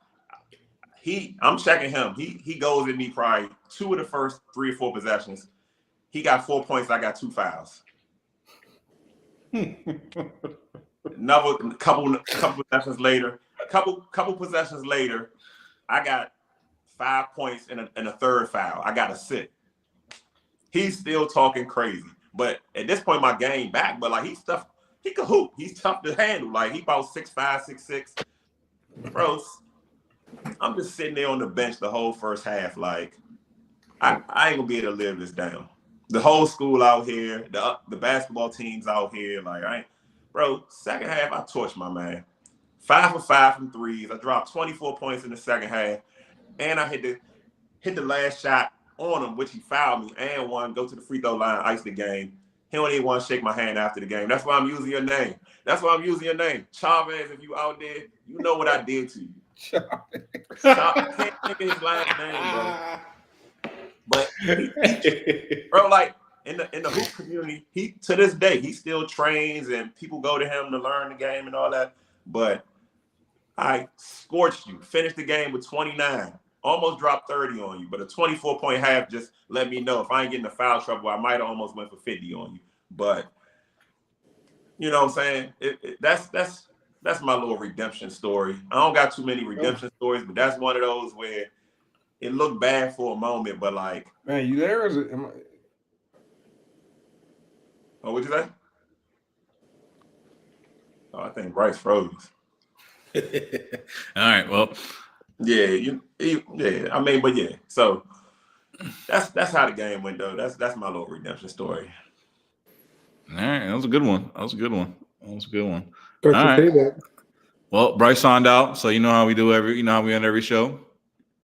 I'm checking him. He goes at me probably 2 of the first 3 or 4 possessions. He got 4 points. I got 2 fouls. Another couple possessions later, couple possessions later, I got 5 points and a third foul. I got to sit. He's still talking crazy, but at this point, my game back. But like, he could hoop. He's tough to handle. Like, he about 6'5", 6'6". Bro, I'm just sitting there on the bench the whole first half. Like, I ain't gonna be able to live this down. The whole school out here, the basketball teams out here. Like, second half, I torched my man. 5 for 5 from threes. I dropped 24 points in the second half, and I hit the last shot on him, which he fouled me, and go to the free throw line, ice the game. He don't even want to shake my hand after the game. That's why I'm using your name. Chavez, if you out there, you know what I did to you. I can't think of his last name, bro. But bro, like in the hoop community, he to this day he still trains and people go to him to learn the game and all that. But I scorched you. Finished the game with 29. Almost dropped 30 on you, but a 24-point half just let me know if I ain't getting the foul trouble, I might have almost went for 50 on you. But you know what I'm saying? That's my little redemption story. I don't got too many redemption stories, but that's one of those where it looked bad for a moment, but like, man, you there? Oh, what'd you say? Oh, I think Bryce froze. All right, well. Yeah, I mean, but yeah. So that's how the game went, though. That's my little redemption story. All right, that was a good one. That was a good one. Got All your right. payback. Well, Bryce signed out, so you know how we do you know how we end every show.